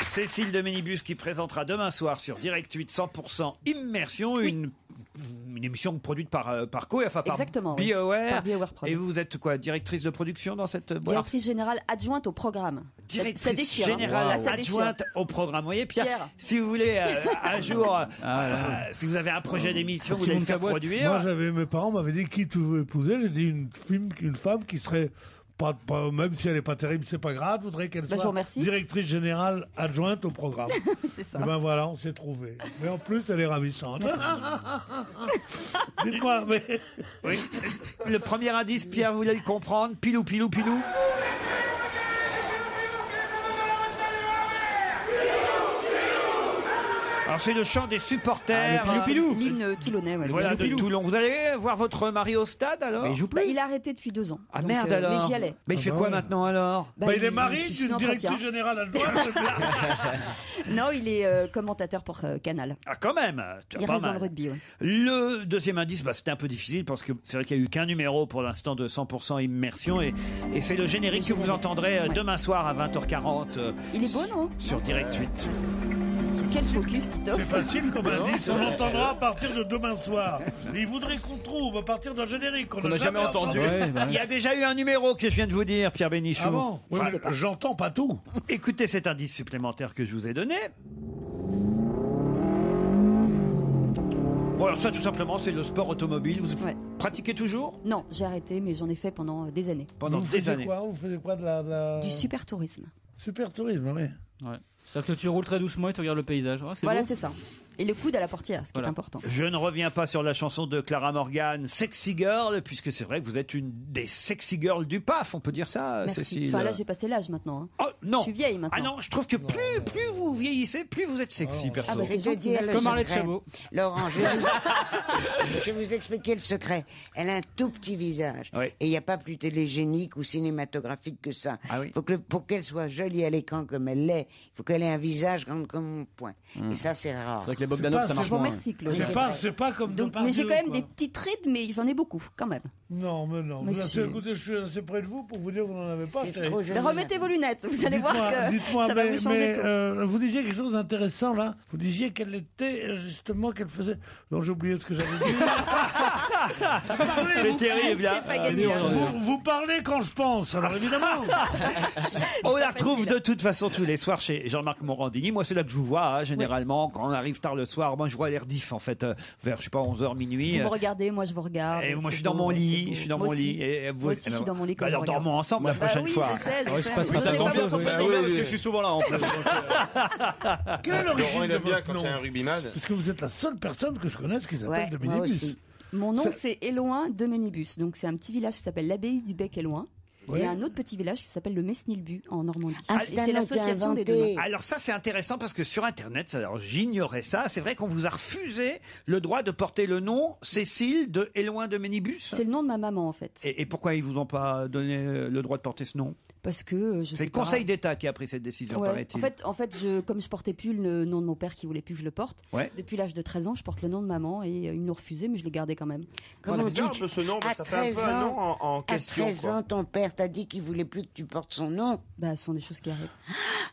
Cécile de Ménibus qui présentera demain soir sur Direct 8 100% Immersion, une émission produite par Co, enfin par Exactement, oui. BioWare. Par BioWare Prod. Et vous êtes quoi, directrice de production dans cette boîte? Directrice générale adjointe au programme. Directrice Ça déchire, hein. générale Là, ça déchire. adjointe au programme. Vous voyez, Pierre, Pierre. si vous voulez un jour, si vous avez un projet d'émission, vous Tu voulez le montes ta faire boîte. produire. Moi, mes parents m'avaient dit qui tu veux épouser. J'ai dit une femme qui serait Même si elle n'est pas terrible, c'est pas grave. Je voudrais qu'elle Bah, je vous soit remercie. directrice générale adjointe au programme. C'est ça. Et ben voilà, on s'est trouvé. Mais en plus, elle est ravissante. Dites-moi, mais... Oui. Le premier indice, Pierre, vous voulez le comprendre? Pilou, pilou, pilou. Alors c'est le chant des supporters. L'hymne toulonnais. Ouais. Voilà, de Toulon. Vous allez voir votre mari au stade alors? Il a arrêté depuis 2 ans. Ah Donc, merde alors. Mais j'y allais. Mais il fait quoi maintenant alors? Il est mari d'une directrice générale adjointe. Non, il est commentateur pour Canal. Ah quand même. Il pas reste dans mal. le rugby. Ouais. Le deuxième indice, c'était un peu difficile parce que c'est vrai qu'il n'y a eu qu'un numéro pour l'instant de 100% immersion et c'est le générique que vous entendrez demain soir à 20h40 Il est beau, non? sur Direct 8. Quel focus, Tito. C'est facile comme indice, on l'entendra à partir de demain soir. Et il voudrait qu'on trouve à partir d'un générique qu'on n'a jamais entendu. Il y a déjà eu un numéro que je viens de vous dire, Pierre Bénichou. Ah bon? Oui, mais j'entends pas tout. Écoutez cet indice supplémentaire que je vous ai donné. Bon, alors ça, tout simplement, c'est le sport automobile. Vous pratiquez toujours? Non, j'ai arrêté, mais j'en ai fait pendant des années. Pendant Vous des faisiez années. quoi? Vous faisiez quoi de la... Du super tourisme. Super tourisme, oui. Ouais. C'est-à-dire que tu roules très doucement et tu regardes le paysage. Ah, Voilà, beau. c'est ça. Et le coude à la portière, ce qui est important. Je ne reviens pas sur la chanson de Clara Morgan, Sexy Girl, puisque c'est vrai que vous êtes une des sexy girls du PAF, on peut dire ça, Merci. Cécile. Enfin, là, j'ai passé l'âge maintenant. Hein. Oh, non. Je suis vieille maintenant. Ah non, je trouve que plus vous vieillissez, plus vous êtes sexy, perso. Ah bah, c'est Je vais gentil. dire le Comme Arlette secret. Chabot. Laurent, je vais vous expliquer le secret. Elle a un tout petit visage. Oui. Et il n'y a pas plus télégénique ou cinématographique que ça. Ah oui. Faut que, pour qu'elle soit jolie à l'écran comme elle l'est, il faut qu'elle ait un visage grand comme mon poing. Et ça, c'est rare. C'est vrai que les Bogdanov, ça marche moins. Merci, Claude. C'est pas comme Donc, mais j'ai quand même des petites rides, mais j'en ai beaucoup, quand même. Non, mais non. Mais Vous si. Écoutez, je suis assez près de vous pour vous dire que vous n'en avez pas. C'est chérie. trop joli. Mais remettez vos lunettes, vous allez voir que Dites-moi, ça va vous changer tout. vous disiez quelque chose d'intéressant là. Vous disiez qu'elle était justement qu'elle faisait. Non, j'ai oublié ce que j'avais dit. C'est terrible, hein. C'est pas gagné. Vous parlez quand je pense, alors évidemment. On la retrouve de toute façon tous les soirs chez Jean-Marc Morandini. Moi, c'est là que je vous vois, hein, généralement. Quand on arrive tard le soir, moi, je vois les rediff, en fait, vers, je sais pas, 11h, minuit. Vous me regardez, moi je vous regarde. Et moi, je C'est suis dans beau, mon c'est lit. beau. Je suis dans Moi mon aussi. lit. Et vous, Moi aussi, je suis dans mon lit quand alors, je regarde. dormons ensemble la prochaine fois. Oui, je sais, je Ouais, sais. se passe Vous pas ça savez tant pas mieux. votre Parce prénom. que je suis souvent là en plus. Quelle est l'origine Laurent, il de aime bien votre quand nom? il y a un rugbyman. Parce que vous êtes la seule personne que je connaisse qui Ouais, s'appelle de moi Minibus. aussi. Mon nom Ça- c'est Éloin de Ménébus. Donc c'est un petit village qui s'appelle l'abbaye du Bec-Éloin. Oui. Et un autre petit village qui s'appelle le Mesnilbu en Normandie. Ah, Et c'est un c'est nom l'association des qui a deux inventé. noms. Alors ça, c'est intéressant parce que sur Internet, alors j'ignorais ça, c'est vrai qu'on vous a refusé le droit de porter le nom Cécile de Éloin de Ménibus. C'est le nom de ma maman en fait. Et pourquoi ils vous ont pas donné le droit de porter ce nom? Parce que je C'est sais le pas. Conseil d'État qui a pris cette décision, Ouais. paraît-il. En fait, comme je portais plus le nom de mon père qui voulait plus que je le porte, Ouais. depuis l'âge de 13 ans, je porte le nom de maman et ils nous refusé, mais je l'ai gardé quand même. Comment C'est bizarre dis-tu un peu ce nom, À ça fait un peu 13 un ans, nom en question. À 13 quoi. ans, ton père t'a dit qu'il voulait plus que tu portes son nom. Bah, ce sont des choses qui arrivent.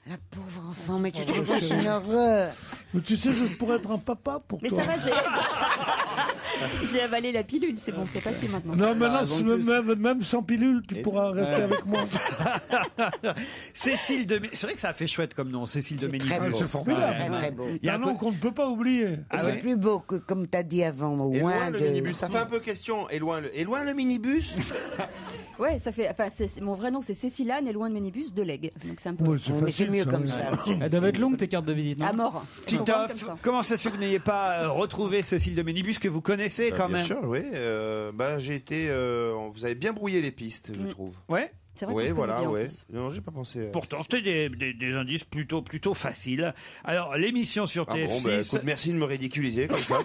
La pauvre enfant, mais tu te rends compte, c'est une horreur. Mais tu sais, je pourrais être un papa pour Mais toi. ça va, j'ai avalé la pilule, c'est bon, c'est passé maintenant. Non, mais Ah, non, même sans pilule, tu pourras rester avec moi. Cécile de c'est vrai que ça a fait chouette comme nom, Cécile de Ménibus. Très beau. C'est formidable. Très, très beau. Il y a Un un nom peu- qu'on ne peut pas oublier. Ah c'est ouais. plus beau que, comme t'as dit avant, au Et loin moins le de... minibus, ça fait un peu question. Et loin le minibus. Ouais, ça fait. Enfin, mon vrai nom c'est Cécilane et loin de Ménibus de Lègue. Donc c'est un peu. Ouais, c'est Oui, mais c'est facile, mieux ça, comme oui. ça. Elles doivent être longues tes cartes de visite, non? À mort. Elles sont grandes comme Titoff, ça. comment ça se fait que vous n'ayez pas retrouvé Cécile de Ménibus que vous connaissez quand Bien même? sûr, oui. J'ai été. Vous avez bien brouillé les pistes, je trouve. Ouais. C'est vrai qu'on Oui, se connaît voilà, bien, en ouais. plus. Non, j'ai pas pensé. Pourtant, c'était des indices plutôt faciles. Alors, l'émission sur Ah TF6. bon, bah, écoute, merci de me ridiculiser comme ça.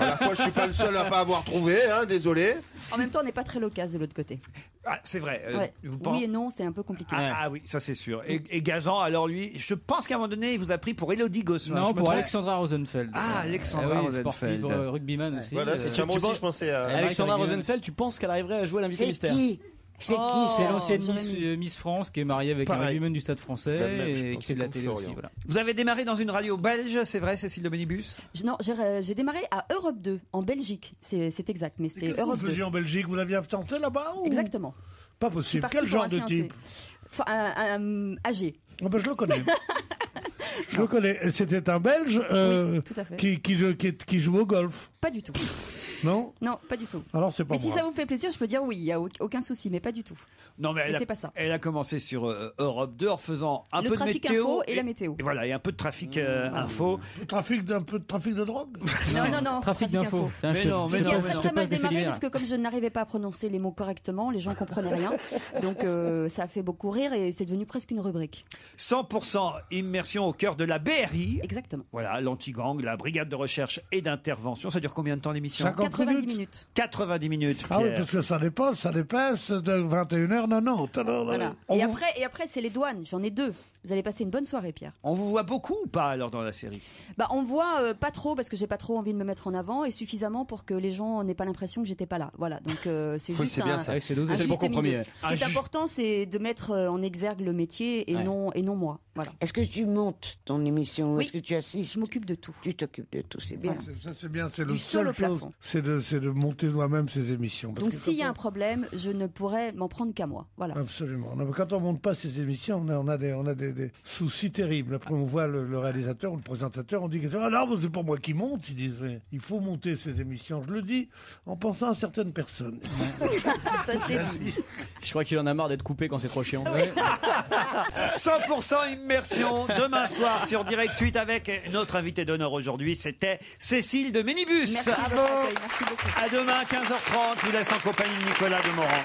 À la fois, je suis pas le seul à pas avoir trouvé, hein, désolé. En même temps, on n'est pas très loquace de l'autre côté. Ah, c'est vrai. Ouais. Vous Oui et non, c'est un peu compliqué. Ah oui, ça c'est sûr. Et Gazan, alors lui, je pense qu'à un moment donné, il vous a pris pour Élodie Gosselin. Non, je me pour trompe Alexandra Rosenfeld. Ah, Alexandra Ah oui, Rosenfeld. sportive, rugbyman aussi. Voilà, c'est ça. Moi aussi, je pensais à. Alexandra Marie-Carmen. Rosenfeld, tu penses qu'elle arriverait à jouer à l'invité C'est mystère? qui C'est Oh, qui C'est ça l'ancienne Jérémy. Miss France qui est mariée avec un Pareil. rugbyman du Stade français La même, je et pense, qui fait de la c'est télé comme aussi. Florian. Voilà. Vous avez démarré dans une radio belge, c'est vrai, Cécile de Ménibus? Non, j'ai démarré à Europe 2, en Belgique. C'est exact, mais c'est Qu'est-ce que vous Europe 2. faisiez en Belgique? Vous aviez un fiancé là-bas ou... Exactement. Pas Je suis possible. partie Quel pour genre un de fiancé. type? Un âgé. Ah ben, je le connais. Je le connais. C'était un Belge Oui, tout à fait. qui joue au golf. Pas du tout. Non. Non, pas du tout. Alors c'est pas Mais si moi. ça vous fait plaisir, je peux dire oui, il y a aucun souci, mais pas du tout. Non, mais Et c'est pas ça. elle a commencé sur Europe 2 en faisant un Le peu de trafic météo. info et la météo. Et voilà, et un peu de trafic info. Un peu de trafic de drogue. Non, Trafic d'infos. Tiens, Mais non, mais Qui a non, très mais très non. mal démarré parce que comme je n'arrivais pas à prononcer les mots correctement, les gens comprenaient rien. Donc ça a fait beaucoup rire et c'est devenu presque une rubrique. 100% immersion au cœur de la BRI. Exactement. Voilà, l'anti-gang, la brigade de recherche et d'intervention. Ça dure combien de temps l'émission 90 minutes. 90 minutes. Ah oui, Pierre. parce que ça dépasse de 21h90. Alors, Voilà. Et après, c'est les douanes. J'en ai 2. Vous allez passer une bonne soirée, Pierre. On vous voit beaucoup ou pas alors dans la série? Bah, on me voit pas trop parce que j'ai pas trop envie de me mettre en avant et suffisamment pour que les gens n'aient pas l'impression que j'étais pas là. Voilà. Donc c'est juste c'est bien ça. un C'est le bon juste compromis. milieu. Ce qui est important, c'est de mettre en exergue le métier et non moi. Voilà. Est-ce que tu montes ton émission ou Oui. est-ce que tu assistes? Je m'occupe de tout. Tu t'occupes de tout, c'est bien. Ça c'est bien, c'est Du le sol seul au chose, plafond. c'est de monter soi-même ses émissions. Parce Donc que s'il y a quand un problème, je ne pourrais m'en prendre qu'à moi. Voilà. Absolument. Non, mais quand on monte pas ces émissions, on a des soucis terribles. Après, on voit le réalisateur ou le présentateur, on dit que ah non, mais c'est pas moi qui monte. Ils disent mais il faut monter ces émissions. Je le dis en pensant à certaines personnes. Ça c'est dit. Je crois qu'il en a marre d'être coupé quand c'est trop chiant. 100% immersion demain soir sur Direct 8 avec notre invité d'honneur aujourd'hui, c'était Cécile de Minibus. Merci de votre accueil. Merci beaucoup. À demain 15h30, je vous laisse en compagnie de Nicolas Demorand.